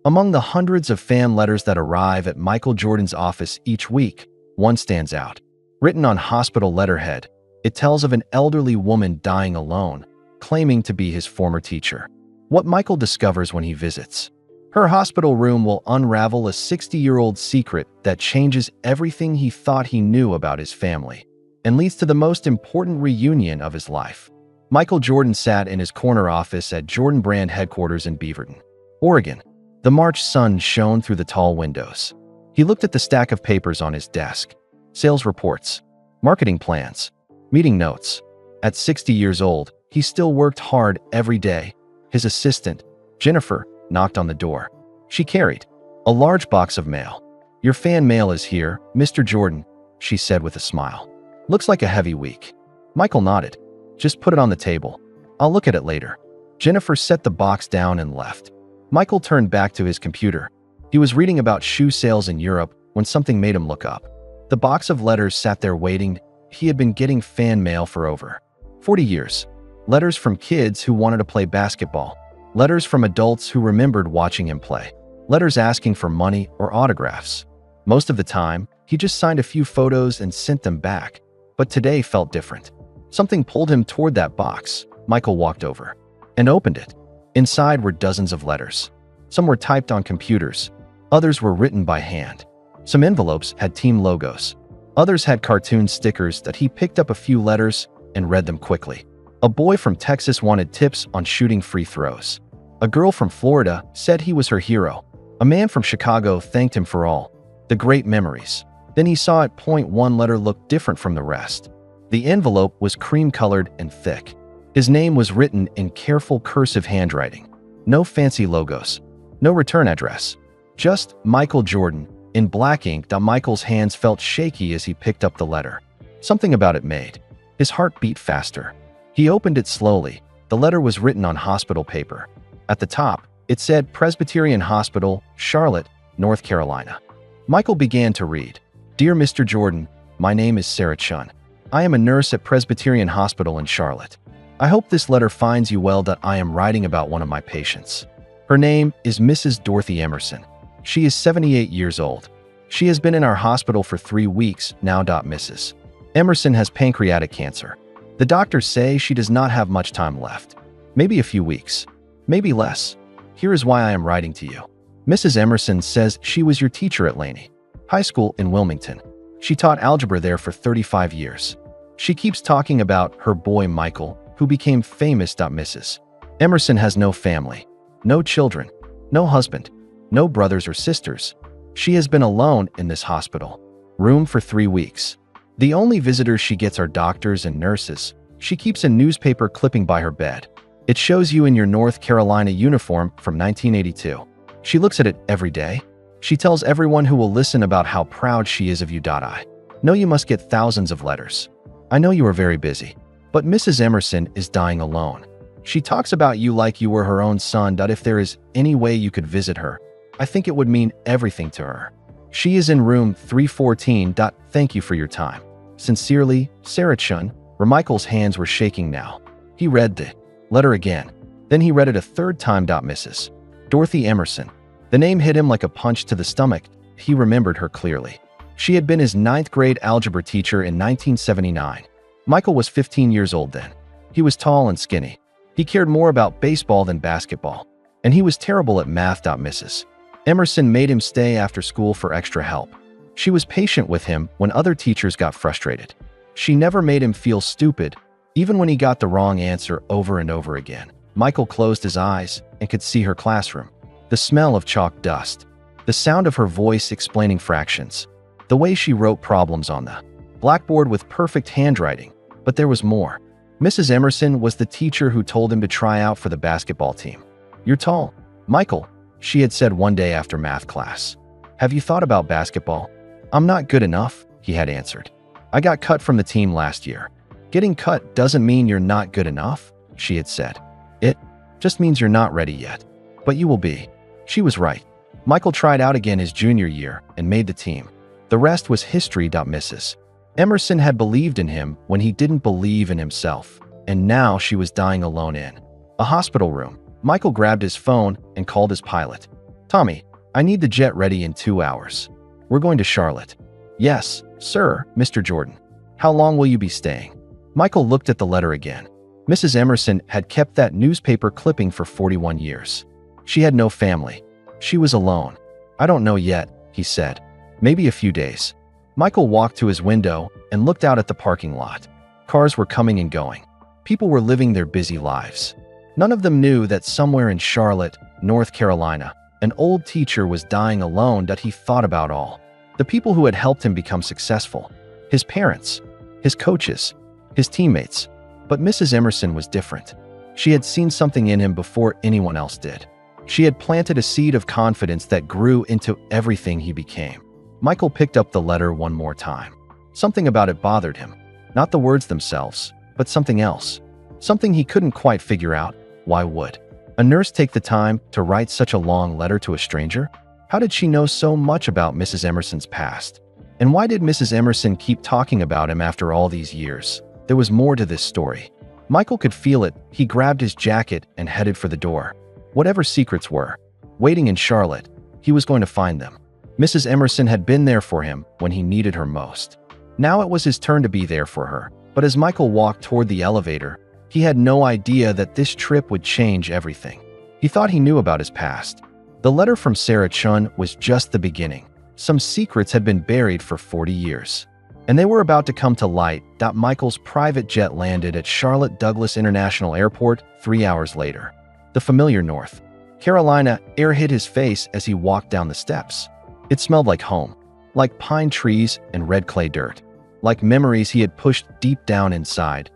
Among the hundreds of fan letters that arrive at Michael Jordan's office each week, one stands out. Written on hospital letterhead, it tells of an elderly woman dying alone, claiming to be his former teacher. What Michael discovers when he visits. Her hospital room will unravel a 60-year-old secret that changes everything he thought he knew about his family and leads to the most important reunion of his life. Michael Jordan sat in his corner office at Jordan Brand headquarters in Beaverton, Oregon. The March sun shone through the tall windows. He looked at the stack of papers on his desk. Sales reports, marketing plans, meeting notes. At 60 years old, he still worked hard every day. His assistant, Jennifer, knocked on the door. She carried a large box of mail. "Your fan mail is here, Mr. Jordan," she said with a smile. "Looks like a heavy week." Michael nodded. "Just put it on the table. I'll look at it later." Jennifer set the box down and left. Michael turned back to his computer. He was reading about shoe sales in Europe when something made him look up. The box of letters sat there waiting. He had been getting fan mail for over 40 years. Letters from kids who wanted to play basketball. Letters from adults who remembered watching him play. Letters asking for money or autographs. Most of the time, he just signed a few photos and sent them back. But today felt different. Something pulled him toward that box. Michael walked over and opened it. Inside were dozens of letters. Some were typed on computers. Others were written by hand. Some envelopes had team logos. Others had cartoon stickers that he picked up a few letters and read them quickly. A boy from Texas wanted tips on shooting free throws. A girl from Florida said he was her hero. A man from Chicago thanked him for all the great memories. Then he saw at point one letter looked different from the rest. The envelope was cream-colored and thick. His name was written in careful cursive handwriting. No fancy logos. No return address. Just Michael Jordan in black ink. Michael's hands felt shaky as he picked up the letter. Something about it made his heart beat faster. He opened it slowly. The letter was written on hospital paper. At the top, it said Presbyterian Hospital, Charlotte, North Carolina. Michael began to read. "Dear Mr. Jordan, my name is Sarah Chun. I am a nurse at Presbyterian Hospital in Charlotte. I hope this letter finds you well. I am writing about one of my patients. Her name is Mrs. Dorothy Emerson. She is 78 years old. She has been in our hospital for 3 weeks now. Mrs. Emerson has pancreatic cancer. The doctors say she does not have much time left. Maybe a few weeks. Maybe less. Here is why I am writing to you. Mrs. Emerson says she was your teacher at Laney High School in Wilmington. She taught algebra there for 35 years. She keeps talking about her boy Michael, who became famous. Mrs. Emerson has no family, no children, no husband, no brothers or sisters. She has been alone in this hospital room for 3 weeks. The only visitors she gets are doctors and nurses. She keeps a newspaper clipping by her bed. It shows you in your North Carolina uniform from 1982. She looks at it every day. She tells everyone who will listen about how proud she is of you. I know you must get thousands of letters. I know you are very busy. But Mrs. Emerson is dying alone. She talks about you like you were her own son. If there is any way you could visit her, I think it would mean everything to her. She is in room 314. Thank you for your time. Sincerely, Sarah Chun." Michael's hands were shaking now. He read the letter again. Then he read it a third time. Mrs. Dorothy Emerson. The name hit him like a punch to the stomach. He remembered her clearly. She had been his 9th grade algebra teacher in 1979. Michael was 15 years old then. He was tall and skinny. He cared more about baseball than basketball. And he was terrible at math. Mrs. Emerson made him stay after school for extra help. She was patient with him when other teachers got frustrated. She never made him feel stupid, even when he got the wrong answer over and over again. Michael closed his eyes and could see her classroom. The smell of chalk dust. The sound of her voice explaining fractions. The way she wrote problems on the blackboard with perfect handwriting. But there was more. Mrs. Emerson was the teacher who told him to try out for the basketball team. "You're tall, Michael," she had said one day after math class. "Have you thought about basketball?" "I'm not good enough," he had answered. "I got cut from the team last year." "Getting cut doesn't mean you're not good enough," she had said. "It just means you're not ready yet. But you will be." She was right. Michael tried out again his junior year and made the team. The rest was history. Mrs. Emerson had believed in him when he didn't believe in himself, and now she was dying alone in a hospital room. Michael grabbed his phone and called his pilot. Tommy, I need the jet ready in 2 hours. We're going to Charlotte. Yes, sir, Mr. Jordan. How long will you be staying? Michael looked at the letter again. Mrs. Emerson had kept that newspaper clipping for 41 years. She had no family. She was alone. I don't know yet, he said. Maybe a few days. Michael walked to his window and looked out at the parking lot. Cars were coming and going. People were living their busy lives. None of them knew that somewhere in Charlotte, North Carolina, an old teacher was dying alone that he thought about all. The people who had helped him become successful. His parents, his coaches, his teammates. But Mrs. Emerson was different. She had seen something in him before anyone else did. She had planted a seed of confidence that grew into everything he became. Michael picked up the letter one more time. Something about it bothered him. Not the words themselves, but something else. Something he couldn't quite figure out. Why would a nurse take the time to write such a long letter to a stranger? How did she know so much about Mrs. Emerson's past? And why did Mrs. Emerson keep talking about him after all these years? There was more to this story. Michael could feel it. He grabbed his jacket and headed for the door. Whatever secrets were waiting in Charlotte, he was going to find them. Mrs. Emerson had been there for him when he needed her most. Now it was his turn to be there for her. But as Michael walked toward the elevator, he had no idea that this trip would change everything. He thought he knew about his past. The letter from Sarah Chun was just the beginning. Some secrets had been buried for 40 years. And they were about to come to light. Michael's private jet landed at Charlotte Douglas International Airport 3 hours later. The familiar North Carolina air hit his face as he walked down the steps. It smelled like home, like pine trees and red clay dirt, like memories he had pushed deep down inside.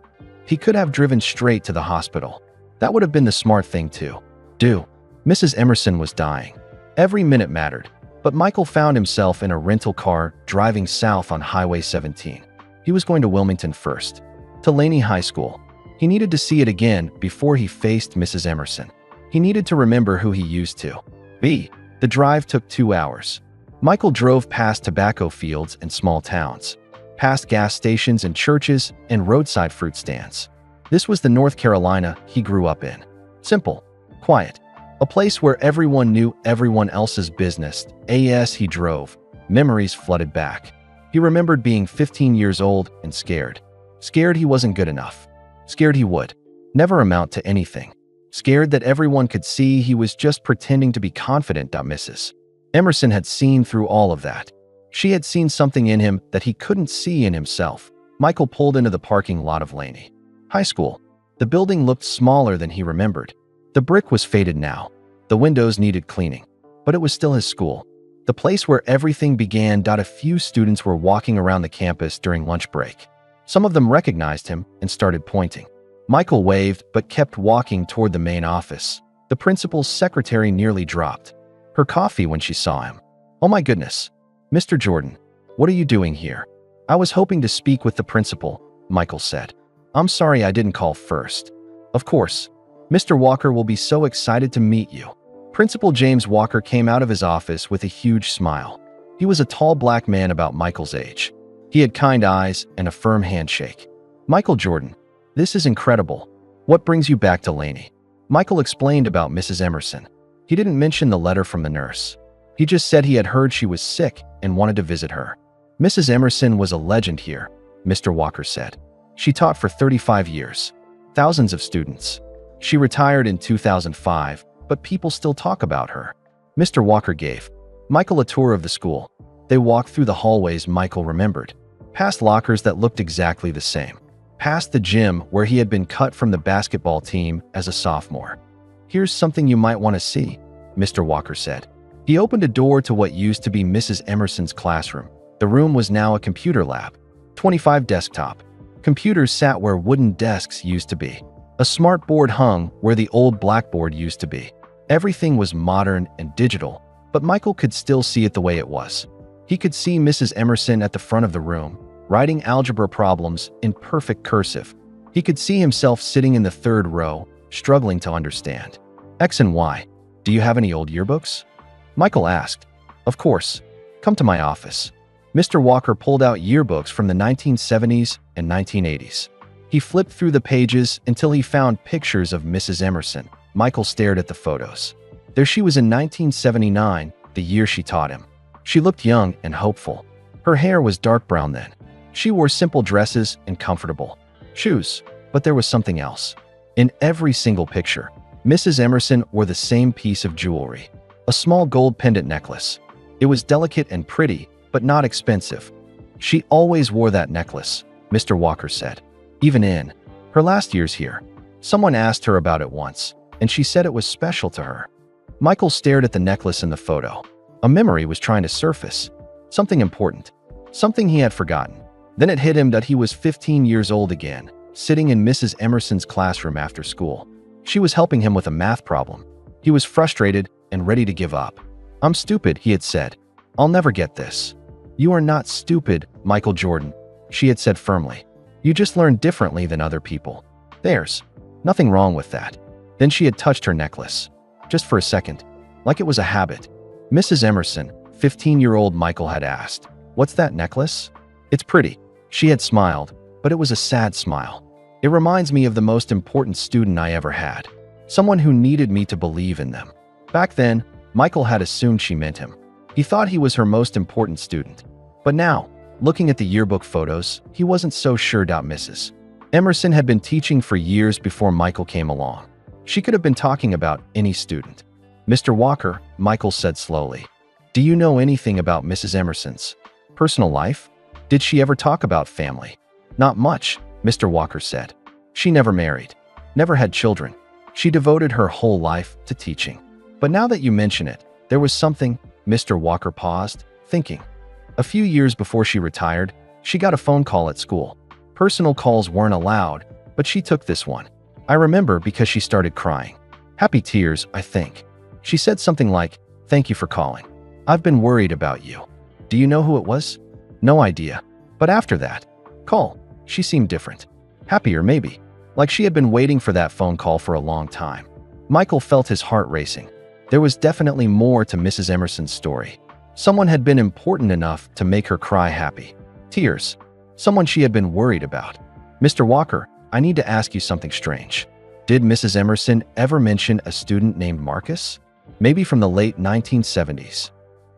He could have driven straight to the hospital. That would have been the smart thing to do. Mrs. Emerson was dying. Every minute mattered. But Michael found himself in a rental car driving south on Highway 17. He was going to Wilmington first, to Laney High School. He needed to see it again before he faced Mrs. Emerson. He needed to remember who he used to be. The drive took 2 hours. Michael drove past tobacco fields and small towns, past gas stations and churches and roadside fruit stands. This was the North Carolina he grew up in. Simple, quiet, a place where everyone knew everyone else's business. As he drove, memories flooded back. He remembered being 15 years old and scared. Scared he wasn't good enough. Scared he would never amount to anything. Scared that everyone could see he was just pretending to be confident. Mrs. Emerson had seen through all of that. She had seen something in him that he couldn't see in himself. Michael pulled into the parking lot of Laney High School. The building looked smaller than he remembered. The brick was faded now. The windows needed cleaning. But it was still his school. The place where everything began. A few students were walking around the campus during lunch break. Some of them recognized him and started pointing. Michael waved but kept walking toward the main office. The principal's secretary nearly dropped her coffee when she saw him. "Oh my goodness. Mr. Jordan, what are you doing here?" "I was hoping to speak with the principal," Michael said. "I'm sorry I didn't call first." "Of course. Mr. Walker will be so excited to meet you." Principal James Walker came out of his office with a huge smile. He was a tall black man about Michael's age. He had kind eyes and a firm handshake. "Michael Jordan, this is incredible. What brings you back to Laney?" Michael explained about Mrs. Emerson. He didn't mention the letter from the nurse. He just said he had heard she was sick and wanted to visit her. "Mrs. Emerson was a legend here," Mr. Walker said. "She taught for 35 years. Thousands of students. She retired in 2005, but people still talk about her." Mr. Walker gave Michael a tour of the school. They walked through the hallways Michael remembered, past lockers that looked exactly the same, past the gym where he had been cut from the basketball team as a sophomore. "Here's something you might want to see," Mr. Walker said. He opened a door to what used to be Mrs. Emerson's classroom. The room was now a computer lab. 25 desktop computers sat where wooden desks used to be. A smart board hung where the old blackboard used to be. Everything was modern and digital, but Michael could still see it the way it was. He could see Mrs. Emerson at the front of the room, writing algebra problems in perfect cursive. He could see himself sitting in the third row, struggling to understand. "X and Y. Do you have any old yearbooks?" Michael asked. "Of course. Come to my office." Mr. Walker pulled out yearbooks from the 1970s and 1980s. He flipped through the pages until he found pictures of Mrs. Emerson. Michael stared at the photos. There she was in 1979, the year she taught him. She looked young and hopeful. Her hair was dark brown then. She wore simple dresses and comfortable shoes, but there was something else. In every single picture, Mrs. Emerson wore the same piece of jewelry, a small gold pendant necklace. It was delicate and pretty, but not expensive. She always wore that necklace, Mr. Walker said. Even in her last years here, someone asked her about it once, and she said it was special to her. Michael stared at the necklace in the photo. A memory was trying to surface. Something important. Something he had forgotten. Then it hit him that he was 15 years old again, sitting in Mrs. Emerson's classroom after school. She was helping him with a math problem. He was frustrated and ready to give up. "I'm stupid," he had said. "I'll never get this." "You are not stupid, Michael Jordan," she had said firmly. "You just learn differently than other people. There's nothing wrong with that." Then she had touched her necklace. Just for a second, like it was a habit. Mrs. Emerson, 15-year-old Michael had asked, "What's that necklace?" "It's pretty." She had smiled, but it was a sad smile. "It reminds me of the most important student I ever had. Someone who needed me to believe in them." Back then, Michael had assumed she meant him. He thought he was her most important student. But now, looking at the yearbook photos, he wasn't so sure. Mrs. Emerson had been teaching for years before Michael came along. She could have been talking about any student. "Mr. Walker," Michael said slowly, "do you know anything about Mrs. Emerson's personal life? Did she ever talk about family?" "Not much," Mr. Walker said. "She never married, never had children. She devoted her whole life to teaching." "But now that you mention it, there was something." Mr. Walker paused, thinking. A few years before she retired, she got a phone call at school. Personal calls weren't allowed, but she took this one. "I remember because she started crying. Happy tears, I think. She said something like, 'Thank you for calling. I've been worried about you.' Do you know who it was?" "No idea. But after that call, she seemed different. Happier, maybe. Like she had been waiting for that phone call for a long time." Michael felt his heart racing. There was definitely more to Mrs. Emerson's story. Someone had been important enough to make her cry happy. Tears. Someone she had been worried about. "Mr. Walker, I need to ask you something strange. Did Mrs. Emerson ever mention a student named Marcus? Maybe from the late 1970s.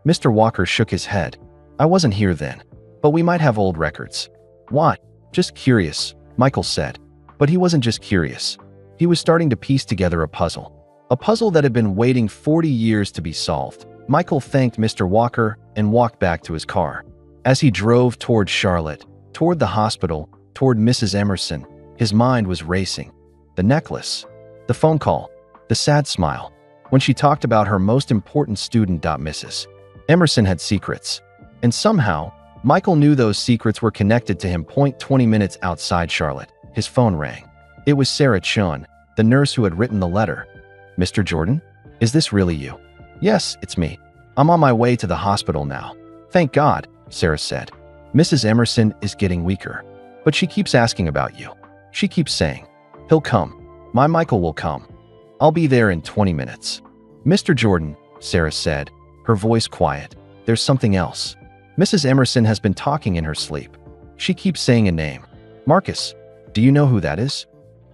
Mr. Walker shook his head. "I wasn't here then, but we might have old records." "What?" "Just curious," Michael said. But he wasn't just curious. He was starting to piece together a puzzle. A puzzle that had been waiting 40 years to be solved. Michael thanked Mr. Walker and walked back to his car. As he drove toward Charlotte, toward the hospital, toward Mrs. Emerson, his mind was racing. The necklace, the phone call, the sad smile. When she talked about her most important student. Mrs. Emerson had secrets. And somehow, Michael knew those secrets were connected to him. 20 minutes outside Charlotte, his phone rang. It was Sarah Chun, the nurse who had written the letter. "Mr. Jordan? Is this really you?" "Yes, it's me. I'm on my way to the hospital now." "Thank God," Sarah said. "Mrs. Emerson is getting weaker. But she keeps asking about you. She keeps saying, 'He'll come. My Michael will come. I'll be there in 20 minutes. "Mr. Jordan," Sarah said, her voice quiet. "There's something else. Mrs. Emerson has been talking in her sleep. She keeps saying a name. Marcus. Do you know who that is?"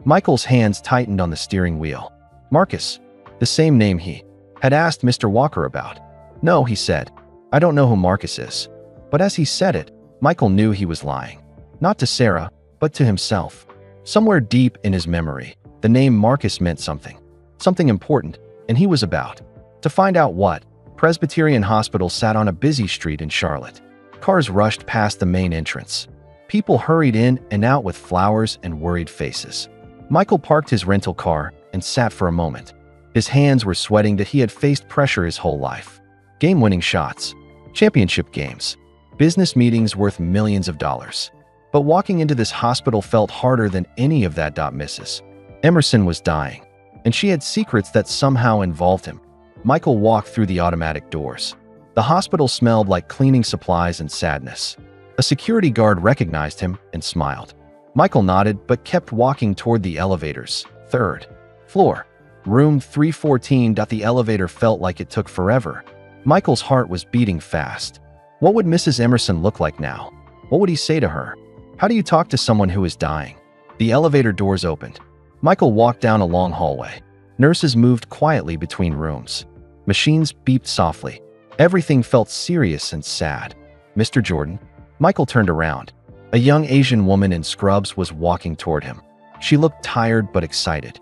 Michael's hands tightened on the steering wheel. Marcus. The same name he had asked Mr. Walker about. "No," he said. "I don't know who Marcus is." But as he said it, Michael knew he was lying. Not to Sarah, but to himself. Somewhere deep in his memory, the name Marcus meant something. Something important, and he was about to find out what. Presbyterian Hospital sat on a busy street in Charlotte. Cars rushed past the main entrance. People hurried in and out with flowers and worried faces. Michael parked his rental car and sat for a moment. His hands were sweating that he had faced pressure his whole life. Game-winning shots, championship games, business meetings worth millions of dollars. But walking into this hospital felt harder than any of that. Mrs. Emerson was dying, and she had secrets that somehow involved him. Michael walked through the automatic doors. The hospital smelled like cleaning supplies and sadness. A security guard recognized him and smiled. Michael nodded but kept walking toward the elevators. Third floor. Room 314. The elevator felt like it took forever. Michael's heart was beating fast. What would Mrs. Emerson look like now? What would he say to her? How do you talk to someone who is dying? The elevator doors opened. Michael walked down a long hallway. Nurses moved quietly between rooms. Machines beeped softly. Everything felt serious and sad. Mr. Jordan? Michael turned around. A young Asian woman in scrubs was walking toward him. She looked tired but excited.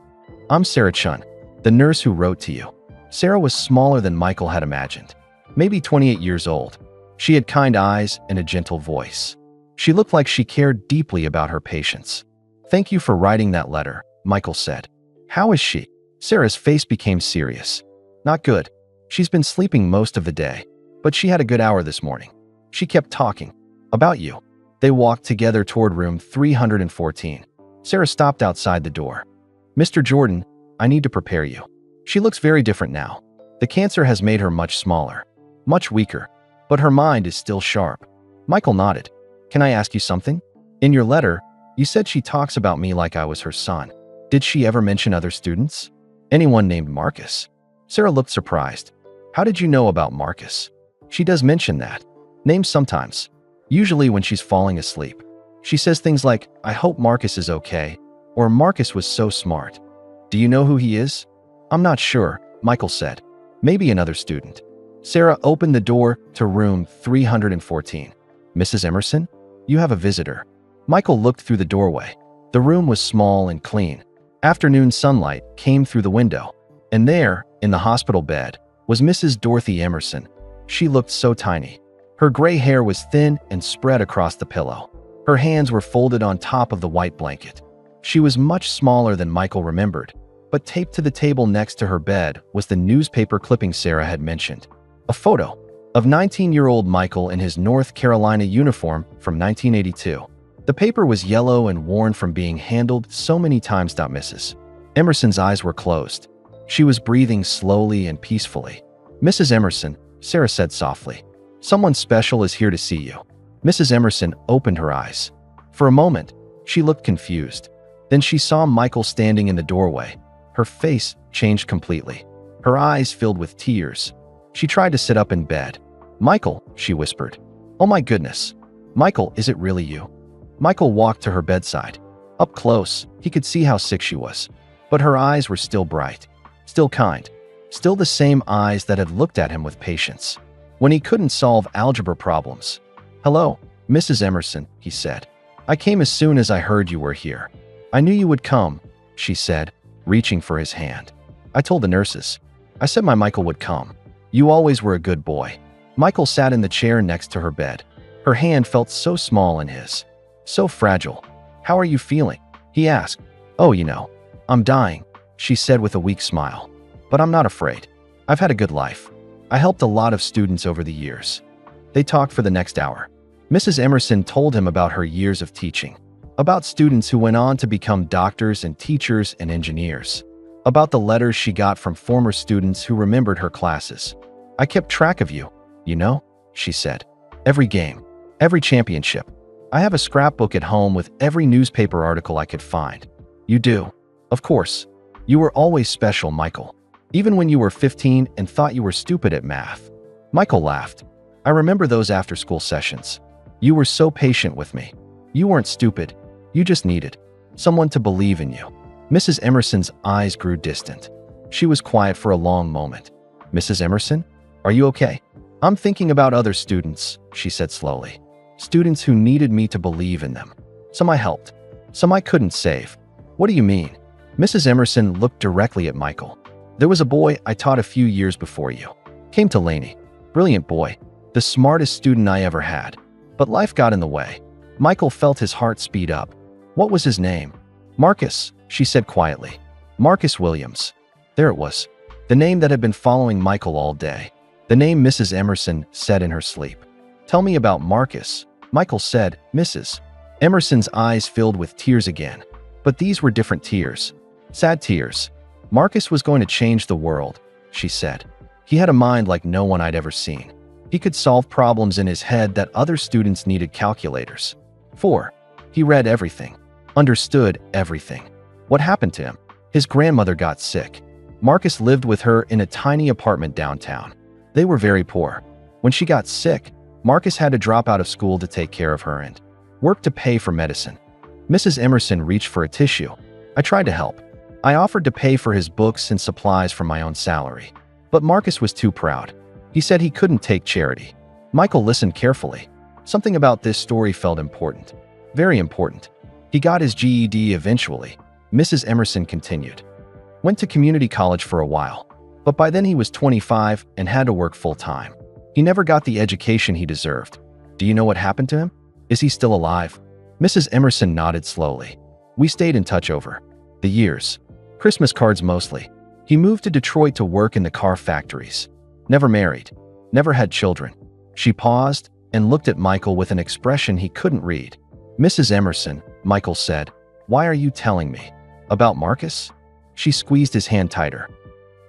I'm Sarah Chun, the nurse who wrote to you. Sarah was smaller than Michael had imagined. Maybe 28 years old. She had kind eyes and a gentle voice. She looked like she cared deeply about her patients. Thank you for writing that letter, Michael said. How is she? Sarah's face became serious. Not good. She's been sleeping most of the day, but she had a good hour this morning. She kept talking. About you. They walked together toward room 314. Sarah stopped outside the door. Mr. Jordan, I need to prepare you. She looks very different now. The cancer has made her much smaller, much weaker, but her mind is still sharp. Michael nodded. Can I ask you something? In your letter, you said she talks about me like I was her son. Did she ever mention other students? Anyone named Marcus? Sarah looked surprised. How did you know about Marcus? She does mention that. Names sometimes. Usually when she's falling asleep. She says things like, I hope Marcus is okay, or Marcus was so smart. Do you know who he is? I'm not sure, Michael said. Maybe another student. Sarah opened the door to room 314. Mrs. Emerson? You have a visitor. Michael looked through the doorway. The room was small and clean. Afternoon sunlight came through the window. And there, in the hospital bed, was Mrs. Dorothy Emerson. She looked so tiny. Her gray hair was thin and spread across the pillow. Her hands were folded on top of the white blanket. She was much smaller than Michael remembered, but taped to the table next to her bed was the newspaper clipping Sarah had mentioned. A photo of 19-year-old Michael in his North Carolina uniform from 1982. The paper was yellow and worn from being handled so many times. Mrs. Emerson's eyes were closed. She was breathing slowly and peacefully. Mrs. Emerson, Sarah said softly, someone special is here to see you. Mrs. Emerson opened her eyes. For a moment, she looked confused. Then she saw Michael standing in the doorway. Her face changed completely. Her eyes filled with tears. She tried to sit up in bed. Michael, she whispered. Oh my goodness. Michael, is it really you? Michael walked to her bedside. Up close, he could see how sick she was. But her eyes were still bright, still kind, still the same eyes that had looked at him with patience when he couldn't solve algebra problems. Hello, Mrs. Emerson, he said. I came as soon as I heard you were here. I knew you would come, she said, reaching for his hand. I told the nurses. I said my Michael would come. You always were a good boy. Michael sat in the chair next to her bed. Her hand felt so small in his. So fragile. How are you feeling? He asked. Oh, I'm dying, she said with a weak smile. But I'm not afraid. I've had a good life. I helped a lot of students over the years. They talked for the next hour. Mrs. Emerson told him about her years of teaching, about students who went on to become doctors and teachers and engineers, about the letters she got from former students who remembered her classes. I kept track of you, she said. Every game, every championship. I have a scrapbook at home with every newspaper article I could find. You do. Of course. You were always special, Michael. Even when you were 15 and thought you were stupid at math. Michael laughed. I remember those after-school sessions. You were so patient with me. You weren't stupid. You just needed someone to believe in you. Mrs. Emerson's eyes grew distant. She was quiet for a long moment. Mrs. Emerson, are you okay? I'm thinking about other students, she said slowly. Students who needed me to believe in them. Some I helped. Some I couldn't save. What do you mean? Mrs. Emerson looked directly at Michael. There was a boy I taught a few years before you. Came to Laney. Brilliant boy. The smartest student I ever had. But life got in the way. Michael felt his heart speed up. What was his name? Marcus, she said quietly. Marcus Williams. There it was. The name that had been following Michael all day. The name Mrs. Emerson said in her sleep. Tell me about Marcus, Michael said. Mrs. Emerson's eyes filled with tears again. But these were different tears. Sad tears. Marcus was going to change the world, she said. He had a mind like no one I'd ever seen. He could solve problems in his head that other students needed calculators for. He read everything, understood everything. What happened to him? His grandmother got sick. Marcus lived with her in a tiny apartment downtown. They were very poor. When she got sick, Marcus had to drop out of school to take care of her and work to pay for medicine. Mrs. Emerson reached for a tissue. I tried to help. I offered to pay for his books and supplies from my own salary. But Marcus was too proud. He said he couldn't take charity. Michael listened carefully. Something about this story felt important. Very important. He got his GED eventually. Mrs. Emerson continued. Went to community college for a while. But by then he was 25 and had to work full-time. He never got the education he deserved. Do you know what happened to him? Is he still alive? Mrs. Emerson nodded slowly. We stayed in touch over the years. Christmas cards mostly. He moved to Detroit to work in the car factories. Never married. Never had children. She paused and looked at Michael with an expression he couldn't read. Mrs. Emerson, Michael said, why are you telling me? About Marcus? She squeezed his hand tighter.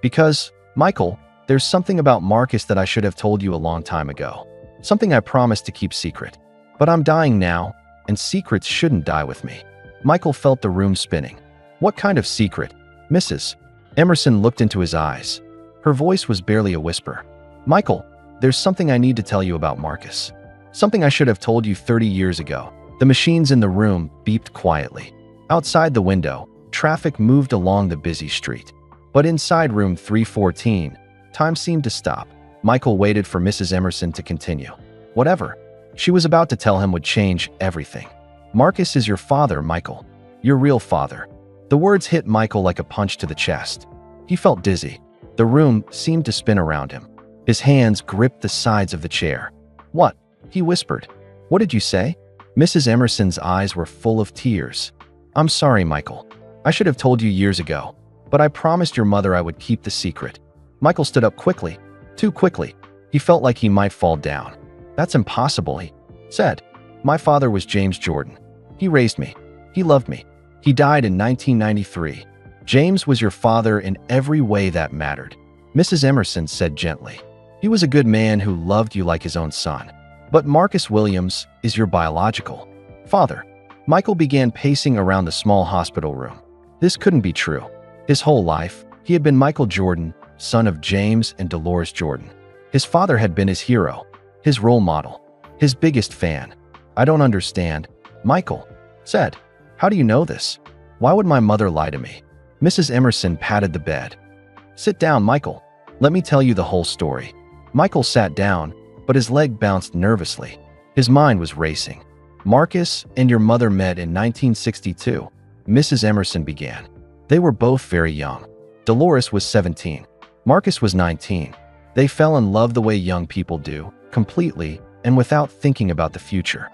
Because, Michael, there's something about Marcus that I should have told you a long time ago. Something I promised to keep secret. But I'm dying now, and secrets shouldn't die with me. Michael felt the room spinning. What kind of secret? Mrs. Emerson looked into his eyes. Her voice was barely a whisper. Michael, there's something I need to tell you about Marcus. Something I should have told you 30 years ago. The machines in the room beeped quietly. Outside the window, traffic moved along the busy street. But inside room 314, time seemed to stop. Michael waited for Mrs. Emerson to continue. Whatever she was about to tell him would change everything. Marcus is your father, Michael. Your real father. The words hit Michael like a punch to the chest. He felt dizzy. The room seemed to spin around him. His hands gripped the sides of the chair. What? He whispered. What did you say? Mrs. Emerson's eyes were full of tears. I'm sorry, Michael. I should have told you years ago. But I promised your mother I would keep the secret. Michael stood up quickly. Too quickly. He felt like he might fall down. That's impossible, he said. My father was James Jordan. He raised me. He loved me. He died in 1993. James was your father in every way that mattered. Mrs. Emerson said gently. He was a good man who loved you like his own son. But Marcus Williams is your biological father. Michael began pacing around the small hospital room. This couldn't be true. His whole life, he had been Michael Jordan, son of James and Dolores Jordan. His father had been his hero, his role model, his biggest fan. I don't understand, Michael said. How do you know this? Why would my mother lie to me? Mrs. Emerson patted the bed. Sit down, Michael. Let me tell you the whole story. Michael sat down, but his leg bounced nervously. His mind was racing. Marcus and your mother met in 1962, Mrs. Emerson began. They were both very young. Dolores was 17. Marcus was 19. They fell in love the way young people do, completely and without thinking about the future.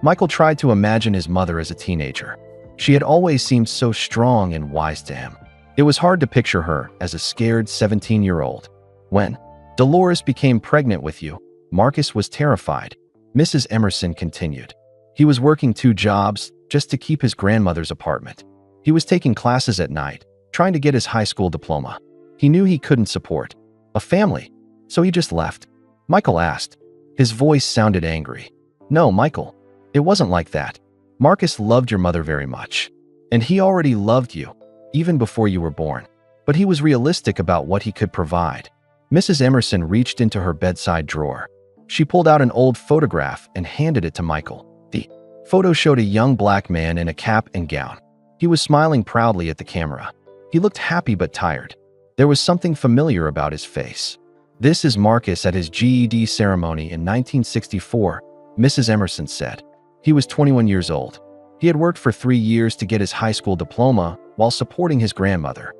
Michael tried to imagine his mother as a teenager. She had always seemed so strong and wise to him. It was hard to picture her as a scared 17-year-old. When Dolores became pregnant with you, Marcus was terrified. Mrs. Emerson continued. He was working 2 jobs just to keep his grandmother's apartment. He was taking classes at night, trying to get his high school diploma. He knew he couldn't support a family, so he just left. Michael asked. His voice sounded angry. No, Michael. It wasn't like that. Marcus loved your mother very much. And he already loved you, even before you were born. But he was realistic about what he could provide. Mrs. Emerson reached into her bedside drawer. She pulled out an old photograph and handed it to Michael. The photo showed a young black man in a cap and gown. He was smiling proudly at the camera. He looked happy but tired. There was something familiar about his face. This is Marcus at his GED ceremony in 1964, Mrs. Emerson said. He was 21 years old. He had worked for 3 years to get his high school diploma while supporting his grandmother.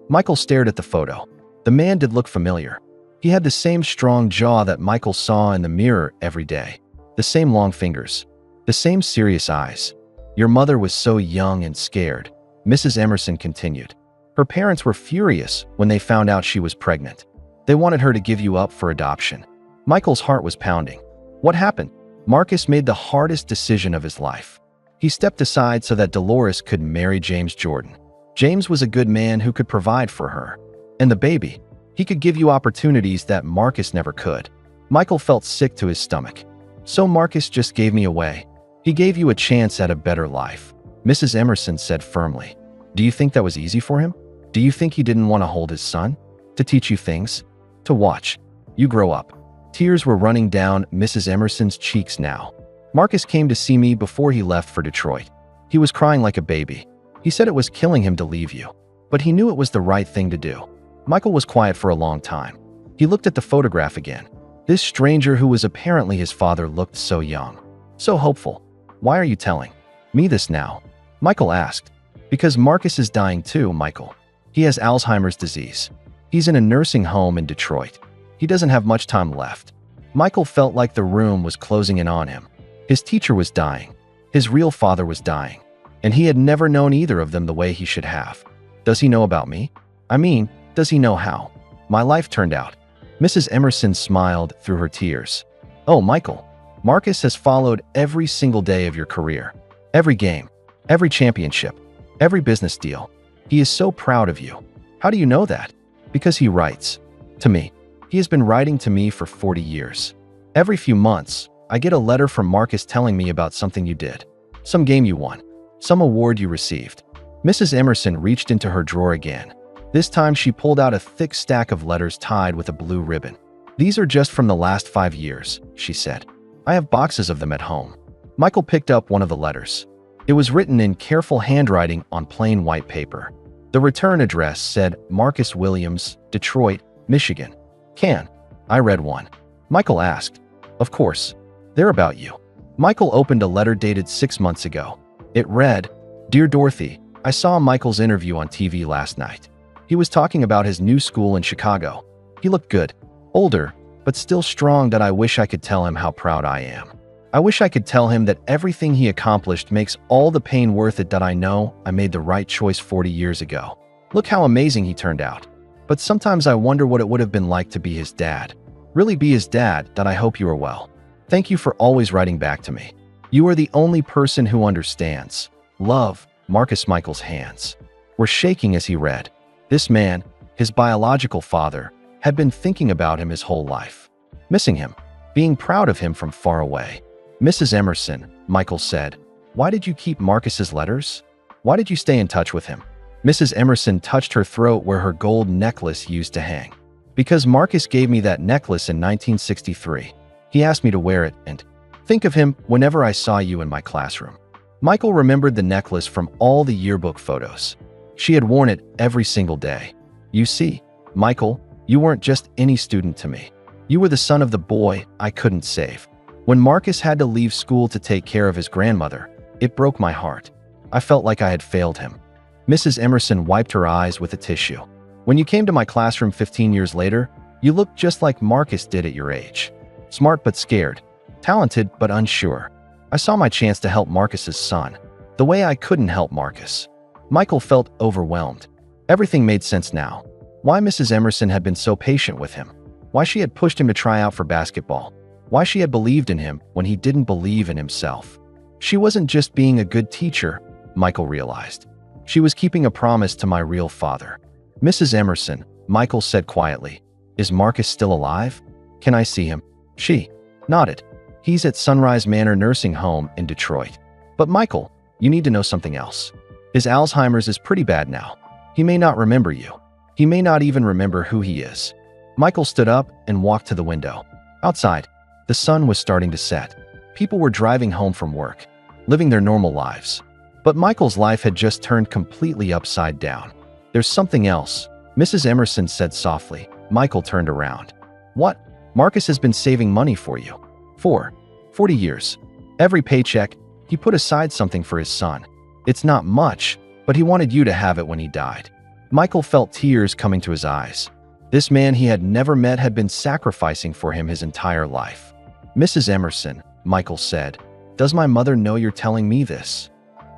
Michael stared at the photo. The man did look familiar. He had the same strong jaw that Michael saw in the mirror every day. The same long fingers. The same serious eyes. Your mother was so young and scared, Mrs. Emerson continued. Her parents were furious when they found out she was pregnant. They wanted her to give you up for adoption. Michael's heart was pounding. What happened? Marcus made the hardest decision of his life. He stepped aside so that Dolores could marry James Jordan. James was a good man who could provide for her. And the baby, he could give you opportunities that Marcus never could. Michael felt sick to his stomach. So Marcus just gave me away. He gave you a chance at a better life, Mrs. Emerson said firmly. Do you think that was easy for him? Do you think he didn't want to hold his son? To teach you things? To watch you grow up? Tears were running down Mrs. Emerson's cheeks now. Marcus came to see me before he left for Detroit. He was crying like a baby. He said it was killing him to leave you, but he knew it was the right thing to do. Michael was quiet for a long time. He looked at the photograph again. This stranger who was apparently his father looked so young, so hopeful. "Why are you telling me this now?" Michael asked. "Because Marcus is dying too, Michael. He has Alzheimer's disease. He's in a nursing home in Detroit. He doesn't have much time left." Michael felt like the room was closing in on him. His teacher was dying. His real father was dying. And he had never known either of them the way he should have. Does he know about me? I mean, does he know how my life turned out? Mrs. Emerson smiled through her tears. "Oh, Michael, Marcus has followed every single day of your career. Every game, every championship, every business deal. He is so proud of you." "How do you know that?" "Because he writes to me. He has been writing to me for 40 years. Every few months, I get a letter from Marcus telling me about something you did, some game you won, some award you received." Mrs. Emerson reached into her drawer again. This time she pulled out a thick stack of letters tied with a blue ribbon. "These are just from the last 5 years, she said. "I have boxes of them at home." Michael picked up one of the letters. It was written in careful handwriting on plain white paper. The return address said Marcus Williams, Detroit, Michigan. "Can I read one?" Michael asked. "Of course. They're about you." Michael opened a letter dated 6 months ago. It read, "Dear Dorothy, I saw Michael's interview on TV last night. He was talking about his new school in Chicago. He looked good, older, but still strong that I wish I could tell him how proud I am. I wish I could tell him that everything he accomplished makes all the pain worth it, that I know I made the right choice 40 years ago. Look how amazing he turned out. But sometimes I wonder what it would have been like to be his dad. Really be his dad, that I hope you are well. Thank you for always writing back to me. You are the only person who understands. Love, Marcus." Michael's hands were shaking as he read. This man, his biological father, had been thinking about him his whole life, missing him, being proud of him from far away. "Mrs. Emerson," Michael said, "why did you keep Marcus's letters? Why did you stay in touch with him?" Mrs. Emerson touched her throat where her gold necklace used to hang. "Because Marcus gave me that necklace in 1963. He asked me to wear it and think of him whenever I saw you in my classroom." Michael remembered the necklace from all the yearbook photos. She had worn it every single day. "You see, Michael, you weren't just any student to me. You were the son of the boy I couldn't save. When Marcus had to leave school to take care of his grandmother, it broke my heart. I felt like I had failed him." Mrs. Emerson wiped her eyes with a tissue. "When you came to my classroom 15 years later, you looked just like Marcus did at your age. Smart but scared, talented but unsure. I saw my chance to help Marcus's son, the way I couldn't help Marcus." Michael felt overwhelmed. Everything made sense now. Why Mrs. Emerson had been so patient with him. Why she had pushed him to try out for basketball. Why she had believed in him when he didn't believe in himself. She wasn't just being a good teacher, Michael realized. She was keeping a promise to my real father. "Mrs. Emerson," Michael said quietly, "is Marcus still alive? Can I see him?" She nodded. "He's at Sunrise Manor Nursing Home in Detroit." "But Michael, you need to know something else. His Alzheimer's is pretty bad now. He may not remember you. He may not even remember who he is." Michael stood up and walked to the window. Outside, the sun was starting to set. People were driving home from work, living their normal lives. But Michael's life had just turned completely upside down. "There's something else," Mrs. Emerson said softly. Michael turned around. "What?" "Marcus has been saving money for you. For 40 years. Every paycheck, he put aside something for his son. It's not much, but he wanted you to have it when he died." Michael felt tears coming to his eyes. This man he had never met had been sacrificing for him his entire life. "Mrs. Emerson," Michael said, "does my mother know you're telling me this?"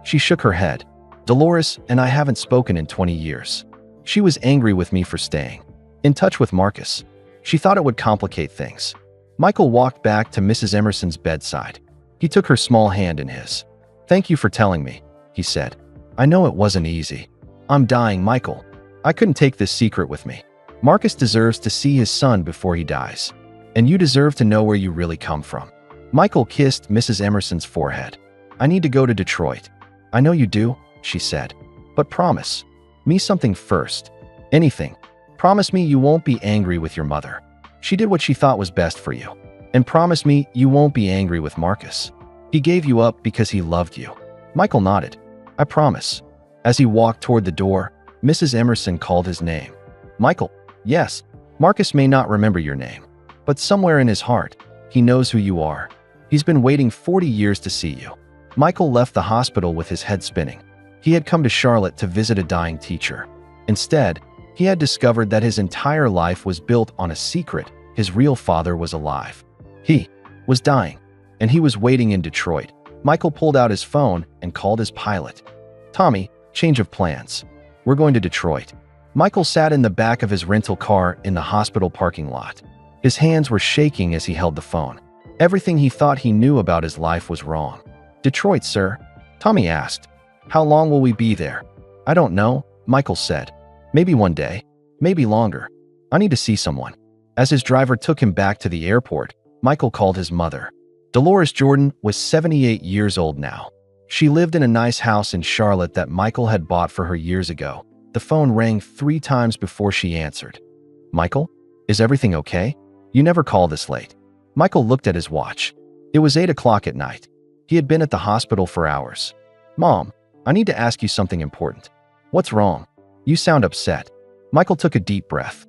She shook her head. "Dolores and I haven't spoken in 20 years. She was angry with me for staying in touch with Marcus. She thought it would complicate things." Michael walked back to Mrs. Emerson's bedside. He took her small hand in his. "Thank you for telling me," he said. "I know it wasn't easy. I'm dying, Michael. I couldn't take this secret with me. Marcus deserves to see his son before he dies. And you deserve to know where you really come from." Michael kissed Mrs. Emerson's forehead. "I need to go to Detroit." "I know you do," she said. "But promise me something first. Anything. Promise me you won't be angry with your mother. She did what she thought was best for you. And promise me you won't be angry with Marcus. He gave you up because he loved you." Michael nodded. "I promise." As he walked toward the door, Mrs. Emerson called his name. "Michael." "Yes." Marcus may not remember your name, but somewhere in his heart, he knows who you are. He's been waiting 40 years to see you." Michael left the hospital with his head spinning. He had come to Charlotte to visit a dying teacher. Instead, he had discovered that his entire life was built on a secret. His real father was alive. He was dying, and he was waiting in Detroit. Michael pulled out his phone and called his pilot. "Tommy, change of plans. We're going to Detroit." Michael sat in the back of his rental car in the hospital parking lot. His hands were shaking as he held the phone. Everything he thought he knew about his life was wrong. "Detroit, sir?" Tommy asked. "How long will we be there?" "I don't know," Michael said. "Maybe one day. Maybe longer. I need to see someone." As his driver took him back to the airport, Michael called his mother. Dolores Jordan was 78 years old now. She lived in a nice house in Charlotte that Michael had bought for her years ago. The phone rang 3 times before she answered. "Michael, is everything okay? You never call this late." Michael looked at his watch. It was 8 o'clock at night. He had been at the hospital for hours. "Mom, I need to ask you something important." "What's wrong? You sound upset." Michael took a deep breath.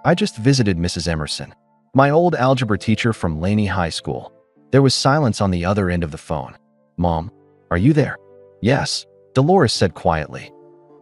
"I just visited Mrs. Emerson, my old algebra teacher from Laney High School." There was silence on the other end of the phone. "Mom, are you there?" "Yes," Dolores said quietly.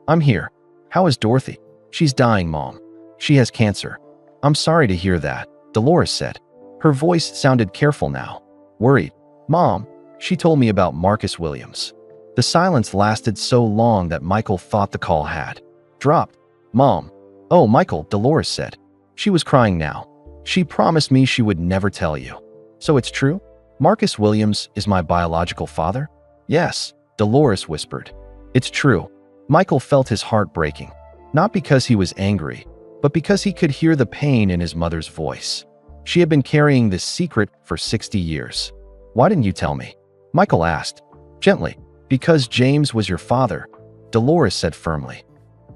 "I'm here. How is Dorothy?" "She's dying, Mom. She has cancer." "I'm sorry to hear that," Dolores said. Her voice sounded careful now. "Worried?" "Mom, she told me about Marcus Williams." The silence lasted so long that Michael thought the call had dropped. "Mom." "Oh, Michael," Dolores said. She was crying now. "She promised me she would never tell you." "So it's true? Marcus Williams is my biological father?" "Yes," Dolores whispered. "It's true." Michael felt his heart breaking, not because he was angry, but because he could hear the pain in his mother's voice. She had been carrying this secret for 60 years. "Why didn't you tell me?" Michael asked, gently. "Because James was your father," Dolores said firmly.